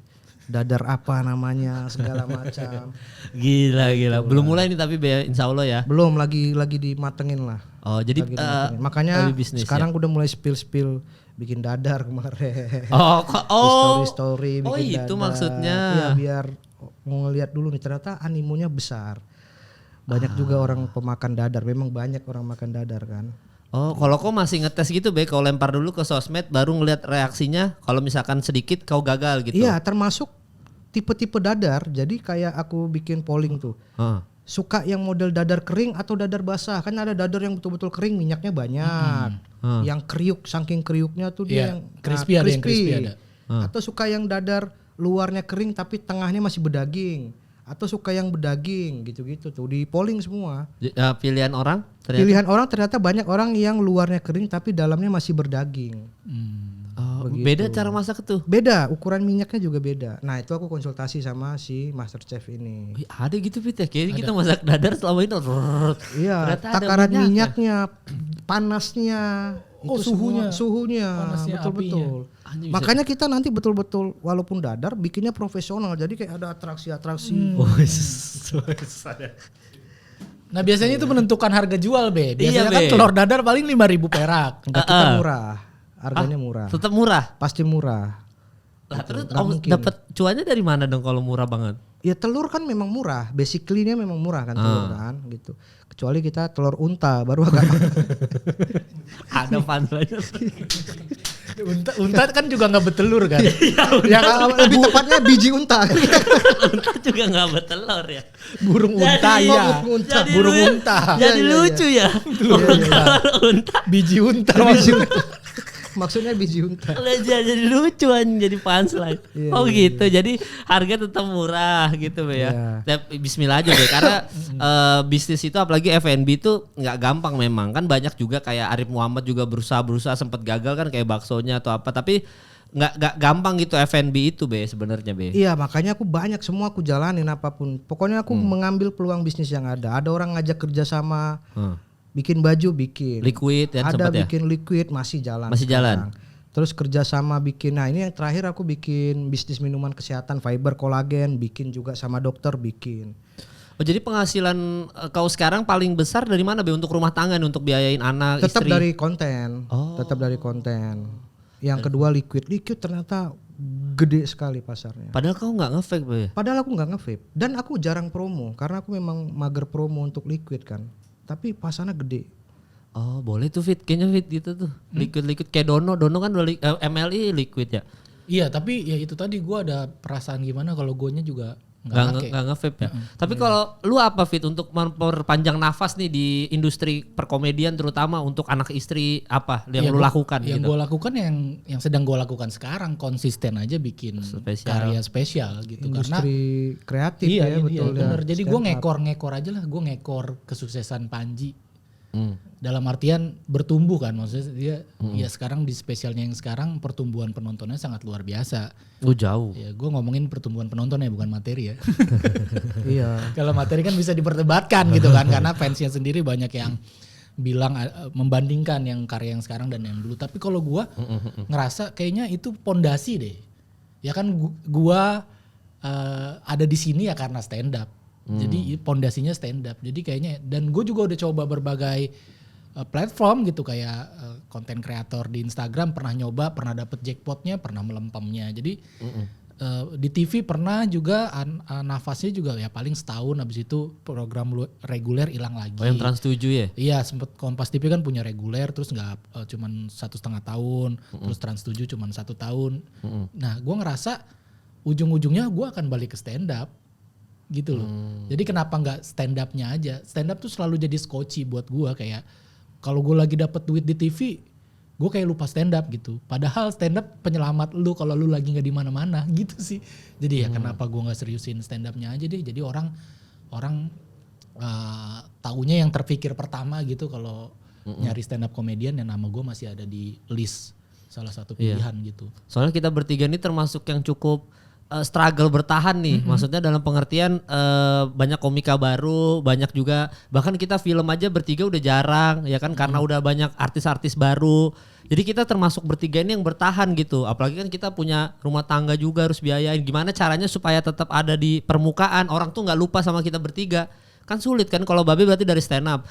Dadar apa namanya segala macam. Gila. Belum mulai nih tapi Be, insya Allah ya. Belum lagi dimatengin lah. Oh jadi Lagi dimatengin. Makanya lebih bisnis sekarang ya? udah mulai spill bikin dadar kemarin. Oh, story bikin oh itu dadar. maksudnya. Iya biar mau ngeliat dulu nih ternyata animonya besar. Banyak juga orang pemakan dadar. Memang banyak orang makan dadar kan. Oh, kalau kau masih ngetes gitu Be, kau lempar dulu ke sosmed baru ngeliat reaksinya. Kalau misalkan sedikit kau gagal gitu. Iya termasuk tipe-tipe dadar. Jadi kayak aku bikin polling tuh. Ah. Suka yang model dadar kering atau dadar basah? Kan ada dadar yang betul-betul kering minyaknya banyak. Yang kriuk saking kriuknya tuh dia Iya, yang crispy ada, yang crispy ada. Atau suka yang dadar luarnya kering tapi tengahnya masih berdaging. Atau suka yang berdaging gitu-gitu tuh di polling semua. Pilihan orang ternyata. Pilihan orang ternyata banyak orang yang luarnya kering tapi dalamnya masih berdaging. Oh, beda cara masak tuh. Beda, ukuran minyaknya juga beda. Nah itu aku konsultasi sama si Master Chef ini. Wih, ada gitu Pit ya. Kayaknya kita masak dadar selama ini. Iya, Ternyata ada takaran minyaknya. minyaknya, panasnya, Oh, itu suhunya. suhunya, Panasnya, betul-betul. Anjing, bisa- Makanya kita nanti betul-betul walaupun dadar bikinnya profesional. Jadi kayak ada atraksi-atraksi. Oh, Nah biasanya itu menentukan harga jual Be. Biasanya Iya, kan Be. telur dadar paling 5.000 perak. Enggak, kita murah. Harganya murah. Tetap murah. Pasti murah. Lah terus nggak mungkin. dapat cuannya dari mana dong kalau murah banget? Ya telur kan memang murah, basically-nya memang murah kan telur kan gitu. Kecuali kita telur unta baru agak Ada panselnya. Unta kan juga nggak bertelur kan. yang lebih tepatnya biji unta. Unta juga nggak bertelur ya. Burung unta Jadi- ya. burung unta. Burung unta. Jadi Iya, iya, lucu ya. Unta. Biji unta. Maksudnya biji unta. Lah, jadi lucu jadi punchline. Iya, Oh iya, gitu. Jadi harga tetap murah gitu Be ya. Iya. Tapi Bismillah aja Be karena bisnis itu apalagi F&B itu nggak gampang memang. Kan banyak juga kayak Arif Muhammad juga berusaha sempat gagal kan kayak baksonya atau apa tapi nggak gampang gitu F&B itu Be sebenarnya Be. Iya, makanya aku banyak semua aku jalanin apapun. Pokoknya aku mengambil peluang bisnis yang ada. Ada orang ngajak kerja sama, bikin baju bikin. Liquid ya Ada sempat ya. bikin liquid masih jalan. Masih jalan. sekarang. Terus kerja sama bikin. Nah, ini yang terakhir aku bikin bisnis minuman kesehatan fiber kolagen, bikin juga sama dokter bikin. Oh jadi penghasilan kau sekarang paling besar dari mana Be untuk rumah tangga nih, untuk biayain anak, Tetap istri? dari konten. Oh. Tetap dari konten. Yang kedua liquid. Liquid ternyata gede sekali pasarnya. Padahal kau nggak nge-fake Be. Padahal aku nggak nge-vape dan aku jarang promo karena aku memang mager promo untuk liquid kan. Tapi pasarnya gede. Oh boleh tuh Fit, kayaknya Fit gitu tuh. Liquid kayak Dono kan udah MLI liquid ya. Iya tapi ya itu tadi gue ada perasaan gimana kalau guanya juga nggak pakai. Nggak nge-vape ya. Tapi kalau lu apa Fit untuk memperpanjang nafas nih di industri perkomedian terutama untuk anak istri apa yang lu lakukan Yang gitu? gue lakukan yang sedang gue lakukan sekarang konsisten aja bikin Spesial. karya spesial gitu karena Industri kreatif iya, ya betul ya. bener. Jadi gue Stand up. ngekor aja lah, gue ngekor kesuksesan Panji. Dalam artian bertumbuh kan, maksudnya dia ya sekarang di spesialnya yang sekarang pertumbuhan penontonnya sangat luar biasa. Oh jauh. Ya gue ngomongin pertumbuhan penonton ya bukan materi ya. Iya. Kalau materi kan bisa diperdebatkan gitu kan karena fansnya sendiri banyak yang bilang membandingkan yang karya yang sekarang dan yang dulu. Tapi kalau gua ngerasa kayaknya itu pondasi deh. Ya kan gua ada di sini ya karena stand up. Jadi pondasinya stand up. Jadi kayaknya dan gue juga udah coba berbagai platform gitu kayak konten kreator di Instagram pernah nyoba, pernah dapet jackpotnya, pernah melempemnya. Jadi di TV pernah juga nafasnya juga ya paling setahun, habis itu program reguler hilang lagi. Oh yang Trans 7 ya? Iya sempet Kompas TV kan punya reguler terus nggak cuman 1,5 tahun, terus Trans 7 cuman 1 tahun. Nah gue ngerasa ujung-ujungnya gue akan balik ke stand up gitu loh. Jadi kenapa nggak stand upnya aja? Stand up tuh selalu jadi skoci buat gue kayak kalau gue lagi dapet duit di TV, gue kayak lupa stand up gitu. Padahal stand up penyelamat lu kalau lu lagi nggak di mana-mana gitu sih. Jadi ya kenapa gue nggak seriusin stand upnya aja deh. Jadi orang taunya yang terpikir pertama gitu kalau nyari stand up komedian ya nama gue masih ada di list salah satu pilihan gitu. Soalnya kita bertiga ini termasuk yang cukup struggle bertahan nih. Maksudnya dalam pengertian banyak komika baru, banyak juga bahkan kita film aja bertiga udah jarang ya kan karena udah banyak artis-artis baru. Jadi kita termasuk bertiga ini yang bertahan gitu. Apalagi kan kita punya rumah tangga juga harus biayain. Gimana caranya supaya tetap ada di permukaan, orang tuh nggak lupa sama kita bertiga. Kan sulit kan kalau Babe berarti dari stand up.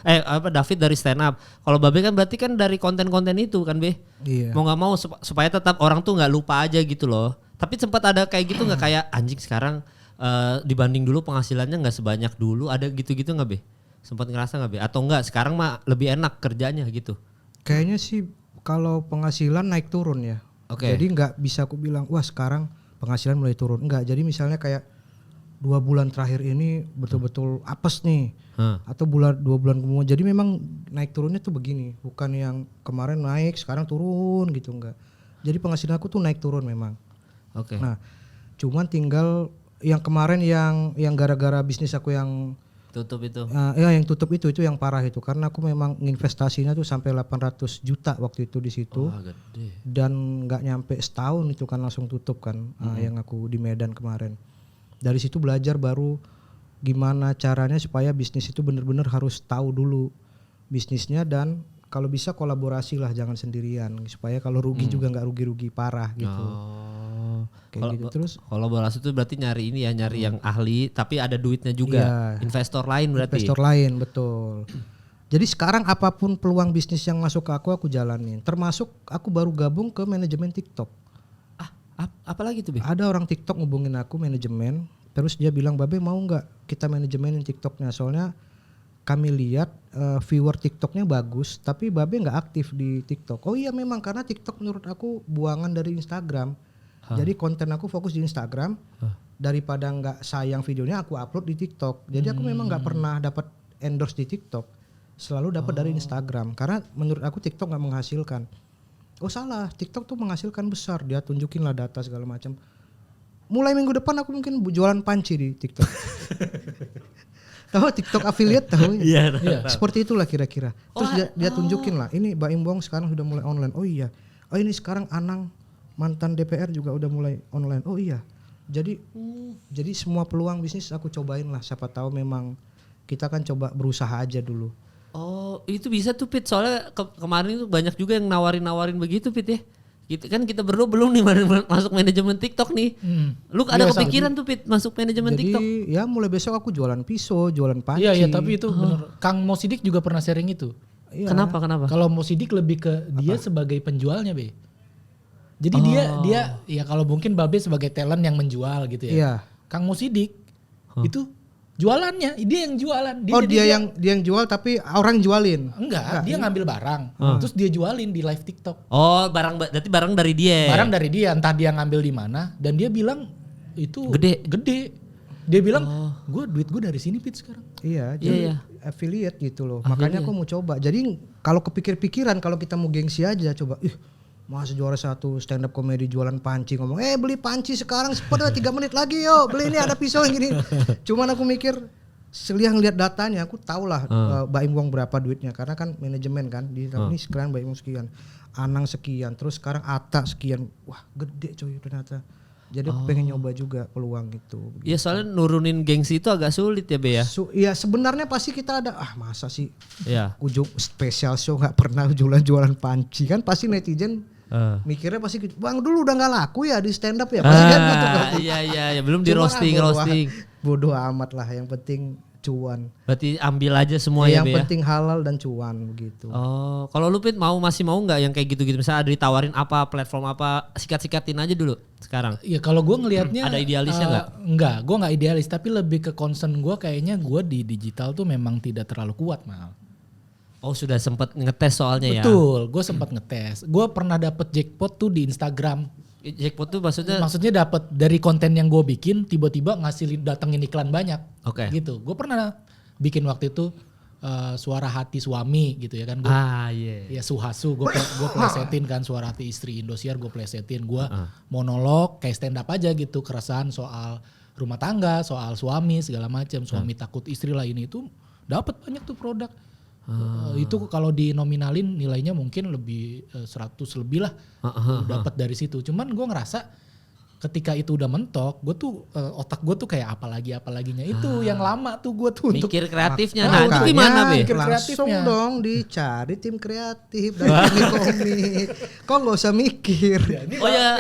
David dari stand up. Kalau Babe kan berarti kan dari konten-konten itu kan Be. Iya. Mau nggak mau supaya tetap orang tuh nggak lupa aja gitu loh. Tapi sempat ada kayak gitu nggak kayak anjing sekarang dibanding dulu penghasilannya nggak sebanyak dulu, ada gitu-gitu nggak Be? Sempat ngerasa nggak Be? Atau enggak sekarang mah lebih enak kerjanya gitu? Kayaknya sih kalau penghasilan naik turun ya. Oke. Jadi nggak bisa aku bilang wah sekarang penghasilan mulai turun. Enggak. Jadi misalnya kayak 2 bulan terakhir ini betul-betul apes nih. Atau 2 bulan kemudian. Jadi memang naik turunnya tuh begini. Bukan yang kemarin naik sekarang turun gitu enggak. Jadi penghasilan aku tuh naik turun memang. Oke. Nah, cuman tinggal yang kemarin yang gara-gara bisnis aku yang Tutup itu. yang tutup itu yang parah itu karena aku memang investasinya tuh sampai 800 juta waktu itu di situ. Wah, gede. Dan nggak nyampe setahun itu kan langsung tutup kan yang aku di Medan kemarin. Dari situ belajar baru gimana caranya supaya bisnis itu benar-benar harus tahu dulu bisnisnya dan kalau bisa kolaborasi lah jangan sendirian supaya kalau rugi juga nggak rugi-rugi parah gitu. Oh. kayak gitu. Terus kolaborasi itu berarti nyari ini ya, nyari yang ahli tapi ada duitnya juga. Iya. Investor lain berarti. investor lain, betul. Jadi sekarang apapun peluang bisnis yang masuk ke aku jalanin. Termasuk aku baru gabung ke manajemen TikTok. Apalagi tuh, Be? Ada orang TikTok ngubungin aku manajemen, terus dia bilang, "Babe mau nggak kita manajemenin TikToknya? Soalnya kami lihat viewer TikToknya bagus, tapi Babe nggak aktif di TikTok." Oh iya memang, karena TikTok menurut aku buangan dari Instagram. Jadi konten aku fokus di Instagram, daripada nggak sayang videonya aku upload di TikTok. Jadi aku memang nggak pernah dapat endorse di TikTok, selalu dapat dari Instagram. Karena menurut aku TikTok nggak menghasilkan. Oh salah, TikTok tuh menghasilkan besar. Dia tunjukin lah data segala macam. Mulai minggu depan aku mungkin jualan panci di TikTok. Tahu TikTok affiliate tahu? Iya. Seperti itulah kira-kira. Terus dia tunjukin lah, ini Baim Wong sekarang sudah mulai online. Oh iya. Oh ini sekarang Anang mantan DPR juga udah mulai online. Oh iya. Jadi semua peluang bisnis aku cobain lah. Siapa tahu memang kita kan coba berusaha aja dulu. Oh, itu bisa tuh Pit. Soalnya kemarin itu banyak juga yang nawarin begitu Pit ya. Kita berdua belum nih masuk manajemen TikTok nih. Lu ada kepikiran tuh Pit masuk manajemen TikTok? Jadi ya mulai besok aku jualan pisau, jualan panci. Iya tapi itu bener. Kang Mo Sidik juga pernah sharing itu. Iya. Kenapa? Kalau Mo Sidik lebih ke dia sebagai penjualnya, Be. Jadi dia ya kalau mungkin Babe sebagai talent yang menjual gitu ya. Iya. Kang Mo Sidik itu jualannya, dia yang jualan. Dia yang jual tapi orang jualin. Enggak, dia ngambil barang, terus dia jualin di live TikTok. Oh, berarti barang dari dia. Barang dari dia, entah dia ngambil di mana, dan dia bilang itu gede. Dia bilang, duit gue dari sini Pit sekarang. Iya, jadi affiliate gitu loh. Makanya aku mau coba. Jadi kalau kepikir-pikiran, kalau kita mau gengsi aja coba. Masa juara satu stand up comedy jualan panci, ngomong beli panci sekarang pada 3 menit lagi yo, beli ini ada pisau yang gini. Cuman aku mikir lihat datanya, aku tahu lah Baim Wong berapa duitnya, karena kan manajemen kan di ini sekarang Baim Wong sekian, Anang sekian, terus sekarang Atta sekian. Wah gede coy ternyata. Jadi aku pengen nyoba juga peluang gitu. Iya soalnya nurunin gengsi itu agak sulit ya Be ya. Iya sebenarnya pasti kita ada masa sih ujung special show nggak pernah jualan panci kan, pasti netizen mikirnya pasti gitu, Bang dulu udah nggak laku ya di stand up ya pasti kan gitu. Iya belum di roasting. Bodoh amat lah, yang penting cuan. Berarti ambil aja semua ya Be. Yang penting halal dan cuan begitu. Oh, kalau lu Pit masih mau nggak yang kayak gitu-gitu, misalnya ada ditawarin apa, platform apa, sikat-sikatin aja dulu sekarang. Iya kalau gue ngelihatnya ada idealisnya nggak? Enggak, gue nggak idealis, tapi lebih ke concern gue kayaknya gue di digital tuh memang tidak terlalu kuat mal. Oh sudah sempat ngetes soalnya ya? Betul, gue sempat ngetes. Gue pernah dapet jackpot tuh di Instagram. Jackpot tuh maksudnya? Maksudnya dapat dari konten yang gue bikin, tiba-tiba datengin iklan banyak. Oke. Gitu. Gue pernah bikin waktu itu suara hati suami gitu ya kan. Ya Suhasu gue plesetin kan, suara hati istri Indosiar gue plesetin. Gue monolog kayak stand up aja gitu, keresahan soal rumah tangga, soal suami segala macam. Suami takut istri lah ini itu dapat banyak tuh produk. Itu kalau dinominalin nilainya mungkin lebih 100 lebih lah dapat dari situ. Cuman gue ngerasa ketika itu udah mentok, gue tuh otak gue tuh kayak apalaginya itu yang lama tuh gue tuh untuk mikir kreatifnya. Nah itu gimana Be? Langsung dong dicari tim kreatif dari komik. Kok nggak usah mikir?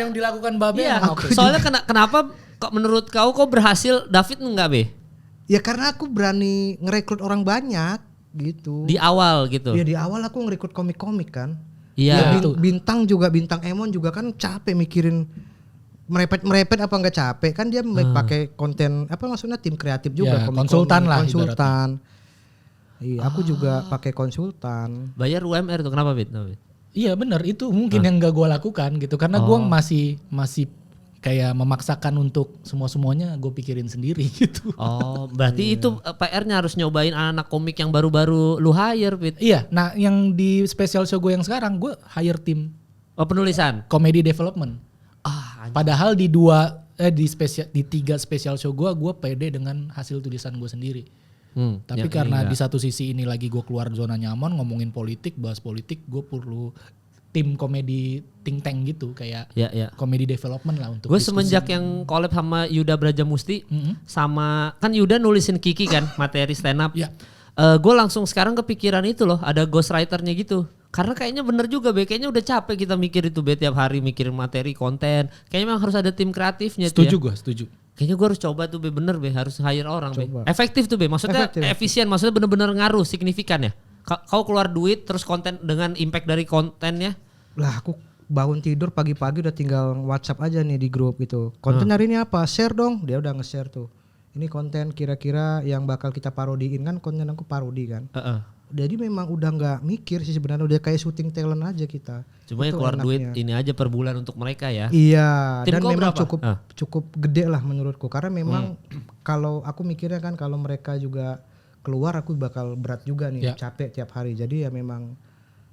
Yang dilakukan Babe. Iya, soalnya kenapa kok menurut kau kok berhasil, David enggak Be? Ya karena aku berani ngerekrut orang banyak. Gitu. Di awal gitu. Iya di awal aku ngerekrut komik-komik kan. Iya. Bintang Emon juga kan capek mikirin merepet apa nggak capek kan, dia pakai konten apa maksudnya tim kreatif juga, konsultan lah. Iya aku juga pakai konsultan. Bayar UMR tuh kenapa Bit? Iya benar, itu mungkin yang gak gue lakukan gitu karena gue masih kayak memaksakan untuk semuanya gue pikirin sendiri gitu. Oh, berarti itu PR-nya harus nyobain anak komik yang baru-baru lu hire, Pit. Iya, nah yang di special show gue yang sekarang gue hire tim. Oh, penulisan? Comedy development. Padahal di 3 special show gue pede dengan hasil tulisan gue sendiri. Tapi karena di satu sisi ini lagi gue keluar zona nyaman ngomongin politik, bahas politik, gue perlu tim komedi think tank gitu kayak komedi development lah untuk gue semenjak yang collab sama Yuda Brajamusti sama kan Yuda nulisin Kiki kan materi stand up. Gue langsung sekarang kepikiran itu loh, ada ghostwriternya gitu. Karena kayaknya bener juga Be, kayaknya udah capek kita mikir itu Be, tiap hari mikirin materi, konten. Kayaknya memang harus ada tim kreatifnya tuh Setuju ya. gue, setuju. Kayaknya gue harus coba tuh Be, bener Be, harus hire orang Be. Coba. Efektif tuh Be, maksudnya Efektif. efisien, maksudnya bener-bener ngaruh, signifikan ya. Kau keluar duit terus konten dengan impact dari kontennya. Lah aku bangun tidur pagi-pagi udah tinggal WhatsApp aja nih di grup gitu. Konten hari ini apa? Share dong. Dia udah nge-share tuh. Ini konten kira-kira yang bakal kita parodiin, kan konten aku parodi kan. Jadi memang udah nggak mikir sih sebenarnya, udah kayak syuting talent aja kita. Cuma ya Itu keluar enaknya. duit ini aja per bulan untuk mereka ya. Iya, Tim dan kau memang berapa? cukup gede lah menurutku, karena memang kalau aku mikirnya kan kalau mereka juga keluar aku bakal berat juga nih, capek tiap hari. Jadi ya memang,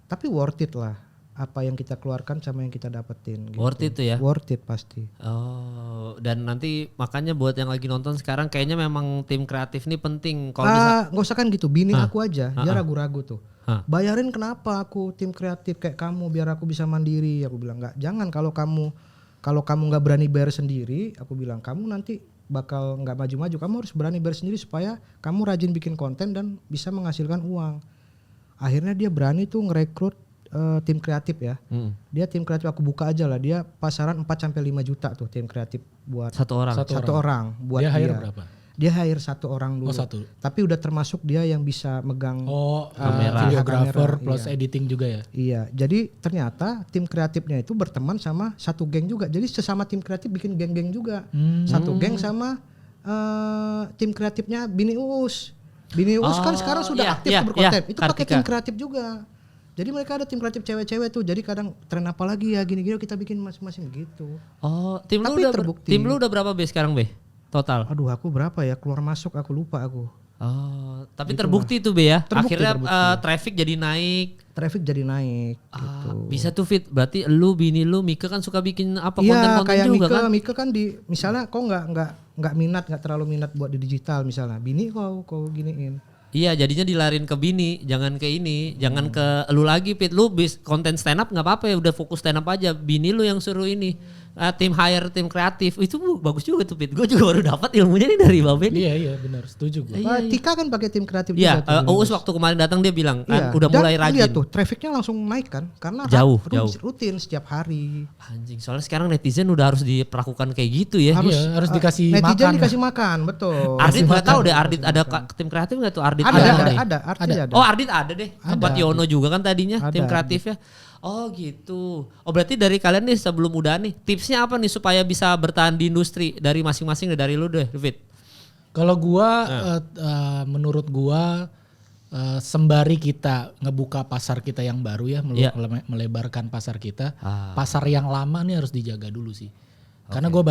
tapi worth it lah apa yang kita keluarkan sama yang kita dapetin. Gitu. Worth it tuh ya? Worth it pasti. Oh, dan nanti makanya buat yang lagi nonton sekarang kayaknya memang tim kreatif nih penting. Kalau bisa Nggak usah kan gitu, bini aku aja dia ragu-ragu tuh. Bayarin kenapa aku tim kreatif kayak kamu biar aku bisa mandiri. Aku bilang nggak, jangan, kalau kamu nggak berani bayar sendiri, aku bilang kamu nanti bakal nggak maju-maju. Kamu harus berani bayar sendiri supaya kamu rajin bikin konten dan bisa menghasilkan uang. Akhirnya dia berani tuh ngerekrut tim kreatif ya. Dia tim kreatif aku buka aja lah, dia pasaran 4-5 juta tuh tim kreatif buat satu orang. satu orang buat Dia dia. hire berapa? Dia hire 1 orang dulu. Oh, 1. Tapi udah termasuk dia yang bisa megang kamera. Videographer kamera, plus iya. editing juga ya. Iya, jadi ternyata tim kreatifnya itu berteman sama satu geng juga. Jadi sesama tim kreatif bikin geng-geng juga. Satu geng sama tim kreatifnya Bini Uus. Bini Uus kan sekarang sudah aktif tuh berkonten. Itu pakai Kartika. tim kreatif juga. Jadi mereka ada tim kreatif cewek-cewek tuh. Jadi kadang tren apa lagi ya gini-gini kita bikin masing-masing gitu. Oh, tim Tapi lu udah terbukti. tim lu udah berapa Be sekarang Be? Total. Aduh, aku berapa ya keluar masuk aku lupa aku. Oh, tapi terbukti tuh Be ya. Terbukti, Akhirnya terbukti. traffic jadi naik. Traffic jadi naik gitu. Bisa tuh Fit. Berarti lu bini lu Mika kan suka bikin apa Iya, konten-konten kayak juga kan? Mika kan di misalnya kok nggak minat, nggak terlalu minat buat di digital misalnya. Bini kau giniin. Iya, jadinya dilarin ke bini, jangan ke ini, jangan ke lu lagi Fit. Lu konten stand up enggak apa-apa ya, udah fokus stand up aja. Bini lu yang suruh ini. Tim hire, tim kreatif. Itu bagus juga tuh Fit. Gue juga baru dapat ilmunya nih dari Babe nih. Iya benar, setuju gue. Tika kan pakai tim kreatif Iya, juga tuh. Uus waktu kemarin datang dia bilang kan Iya. udah Dan mulai rajin. lihat tuh, trafficnya langsung naik kan, karena Jauh. rutin setiap hari. Anjing, soalnya sekarang netizen udah harus diperlakukan kayak gitu ya. Harus dikasih Netizen makan. dikasih makan, betul. Ardit nggak tahu deh, Ardit ada tim kreatif nggak tuh Ardit? Ada, artinya ada. Oh Ardit ada deh, tempat Yono juga kan tadinya Ada, tim kreatifnya. Oh gitu. Oh berarti dari kalian nih sebelum udah nih, tipsnya apa nih supaya bisa bertahan di industri dari masing-masing dari lu deh, Fit? Kalau gua menurut gua sembari kita ngebuka pasar kita yang baru ya, melebarkan pasar kita, pasar yang lama nih harus dijaga dulu sih. Karena gue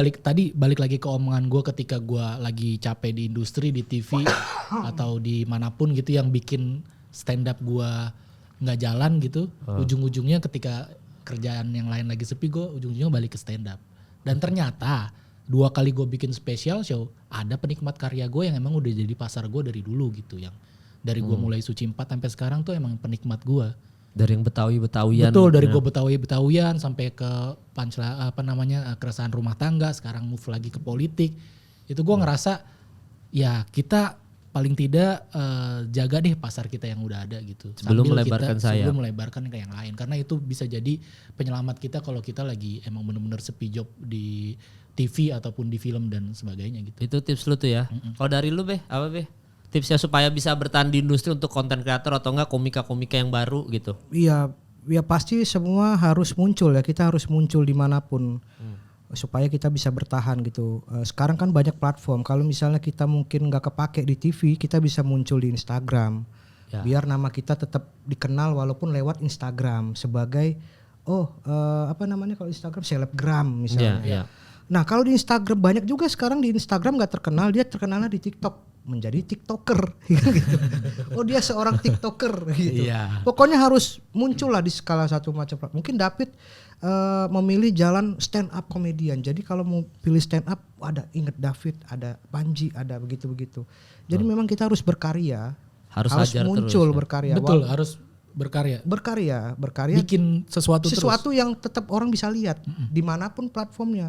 balik lagi ke omongan gue ketika gue lagi capek di industri, di TV atau di manapun gitu yang bikin stand up gue nggak jalan gitu. Ujung-ujungnya ketika kerjaan yang lain lagi sepi, gue ujung-ujungnya balik ke stand up. Dan ternyata 2 kali gue bikin special show, ada penikmat karya gue yang emang udah jadi pasar gue dari dulu gitu. Yang dari gue mulai Suci 4 sampai sekarang tuh emang penikmat gue. Dari yang Betawi-Betawian. Betul, dari gue Betawi-Betawian sampai ke keresahan rumah tangga, sekarang move lagi ke politik. Itu gue ngerasa ya kita paling tidak jaga deh pasar kita yang udah ada gitu. Sebelum melebarkan sayap. Sebelum melebarkan ke yang lain. Karena itu bisa jadi penyelamat kita kalau kita lagi emang bener-bener sepi job di TV ataupun di film dan sebagainya gitu. Itu tips lu tuh ya. Kalau dari lu Be, apa Be? Tipsnya supaya bisa bertahan di industri untuk konten kreator atau enggak komika-komika yang baru gitu. Iya, ya pasti semua harus muncul ya. Kita harus muncul dimanapun supaya kita bisa bertahan gitu. Sekarang kan banyak platform. Kalau misalnya kita mungkin nggak kepake di TV, kita bisa muncul di Instagram. Ya. Biar nama kita tetap dikenal walaupun lewat Instagram sebagai apa namanya kalau Instagram selebgram misalnya. Yeah. Nah kalau di Instagram banyak juga sekarang di Instagram nggak terkenal, dia terkenalnya di TikTok. Menjadi TikToker gitu. Oh dia seorang TikToker gitu. Iya. Pokoknya harus muncul lah di skala satu macam. Mungkin David memilih jalan stand up komedian. Jadi kalau mau pilih stand up ada inget David, ada Panji, ada begitu-begitu. Jadi memang kita harus berkarya. Harus muncul terus, ya. berkarya. Betul, harus berkarya. Berkarya. Bikin sesuatu yang tetap orang bisa lihat dimanapun platformnya.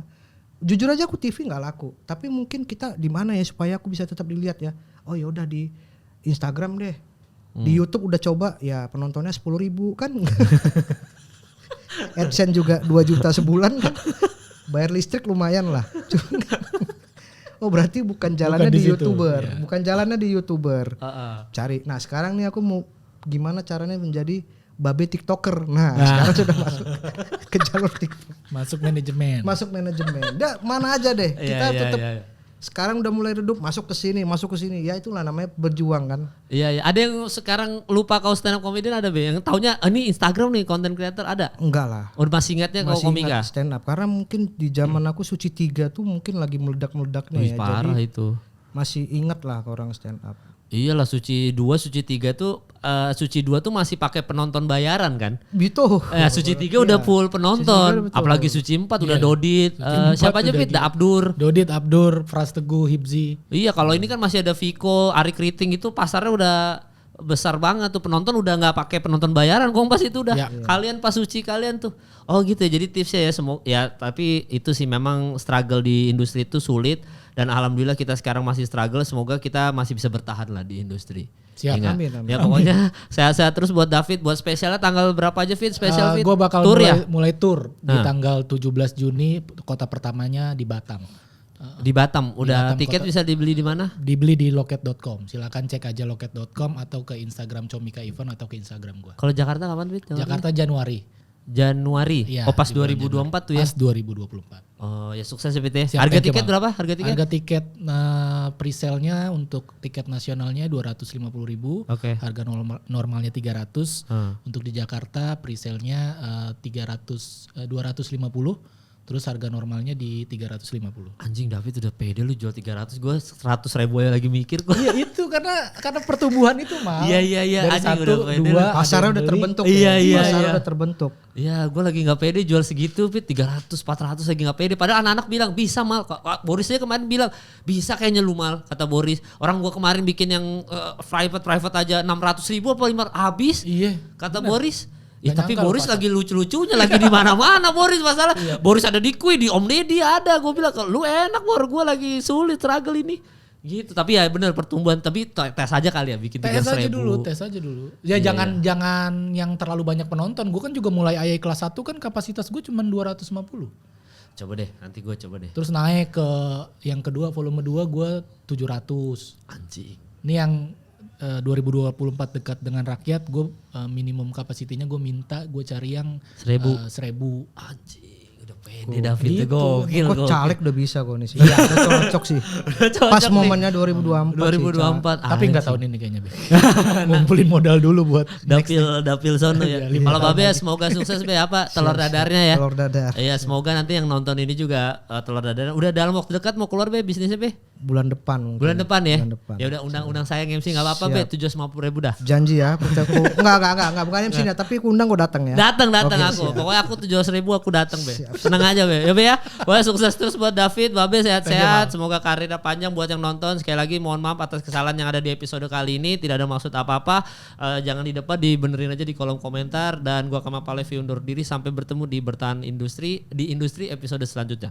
Jujur aja aku TV nggak laku, tapi mungkin kita di mana ya supaya aku bisa tetap dilihat ya. Oh ya udah di Instagram deh. Di YouTube udah coba ya penontonnya 10.000 kan. AdSense juga 2 juta sebulan kan. Bayar listrik lumayan lah. Oh berarti bukan jalannya Bukan di di situ, YouTuber, ya. bukan jalannya di YouTuber. Heeh. Cari. Nah sekarang nih aku mau gimana caranya menjadi babe TikToker. Nah sekarang sudah masuk ke jalur TikTok. Masuk manajemen. Masuk manajemen. Mana aja deh. Kita Iya, tetap iya. sekarang udah mulai redup masuk ke sini. Ya itulah namanya berjuang kan. Iya, iya. Ada yang sekarang lupa kau stand up comedian ada be? Yang taunya ini Instagram nih content creator ada? Enggak lah. Oh, masih ingatnya kau Masih komika? ingat stand up karena mungkin di zaman aku Suci 3 tuh mungkin lagi meledak-meledaknya Wih, ya. parah Jadi itu. masih ingat lah orang stand up. Iyalah Suci 2, Suci 3 tuh Suci 2 tuh masih pakai penonton bayaran kan? Gitu. Suci 3 udah full penonton, Suci 3 betul. apalagi Suci 4 udah Dodit, Suci 4 siapa aja udah Fit? Da Abdur. Dodit, Abdur, Pras Teguh, Hibzi. Iya kalau ini kan masih ada Viko, Ari Kriting itu pasarnya udah besar banget tuh penonton udah nggak pakai penonton bayaran Kompas itu udah Ya. kalian pas Suci kalian tuh oh gitu ya jadi tipsnya ya semua ya tapi itu sih memang struggle di industri itu sulit dan alhamdulillah kita sekarang masih struggle semoga kita masih bisa bertahan lah di industri. Siap. Ya nggak? Amin, amin. Ya pokoknya sehat-sehat terus buat David buat spesialnya tanggal berapa aja Fit spesial Fit? Gue bakal Tour mulai tour di Nah. tanggal 17 Juni, kota pertamanya di Batam. Di Batam udah Batam, tiket kota- bisa dibeli di mana? Dibeli di loket.com. Silakan cek aja loket.com atau ke Instagram Comika Event atau ke Instagram gue. Kalau Jakarta kapan Fit? Jakarta Januari. Januari. Iya, Oh pas di bulan 2024 tuh ya. Pas 2024. Oh ya sukses ya Fit ya. Siap, Harga thank you, tiket Bang. berapa? Harga tiket? Harga tiket pre-sale-nya untuk tiket nasionalnya 250.000. Oke. Harga normalnya 300. Hmm. Untuk di Jakarta pre-sale-nya 250. Terus harga normalnya di 350. Anjing David udah pede lu jual 300 gue 100 ribu aja lagi mikir kok. Iya itu karena pertumbuhan itu mah. Iya, iya, iya. Dari Anjing satu, udah pede. dua, Pasarnya ada udah yang beli. terbentuk. Iya, ya. iya, Pasarnya iya. udah terbentuk. Iya gue lagi gak pede jual segitu Fit 300 400 lagi gak pede. Padahal anak-anak bilang bisa Mal. Boris aja kemarin bilang bisa kayaknya lu Mal kata Boris. Orang gue kemarin bikin yang private aja 600.000 apa 500 habis. Iya. Kata Boris. Ya, Nggak tapi nyangka Boris lu pasar. lagi lucu-lucunya lagi di mana-mana Boris masalah. Boris ada di Kui, di Om Deddy ada. Gue bilang lu enak Bor, gue lagi sulit struggle ini. Gitu. Tapi ya benar pertumbuhan. Tapi tes aja kali ya bikin 300.000. Tes aja dulu. Ya jangan yang terlalu banyak penonton. Gue kan juga mulai AI kelas 1 kan kapasitas gue cuma 250. Coba deh, nanti gue coba deh. Terus naik ke yang kedua volume 2 gue 700. Anjing. Ini yang 2024 dekat dengan rakyat, gue minimum kapasitinya gue minta gue cari yang 1.000. 1.000. Anjing, udah pede David tuh gitu. gokil. Kok gokil. caleg udah bisa kok nih sih. Iya, udah cocok sih. Cocok Pas nih. momennya 2024 sih, 2024. Tapi nggak tahun ini kayaknya. Be. Ngumpulin modal dulu buat Dapil sono ya. Iya, 5 Kalau tahun Babe ya semoga sukses Be apa telur dadarnya ya. Telur dadar. Iya semoga nanti yang nonton ini juga telur dadarnya udah dalam waktu dekat mau keluar Be bisnisnya Be. Bulan depan mungkin. Bulan depan ya. Bulan depan. Ya udah undang saya MC enggak apa-apa Be 750.000 dah. Janji ya, enggak bukan MC nya, tapi aku undang gue datang ya. Datang Oke, aku. siap. Pokoknya aku 700.000 aku datang Be. Senang aja Be. Ya Be ya. Pokoknya sukses terus buat David, Babe sehat-sehat. Semoga karirnya panjang buat yang nonton. Sekali lagi mohon maaf atas kesalahan yang ada di episode kali ini. Tidak ada maksud apa-apa. Jangan di depan dibenerin aja di kolom komentar dan gua Kamal Palevi undur diri sampai bertemu di Bertahan Industri di industri episode selanjutnya.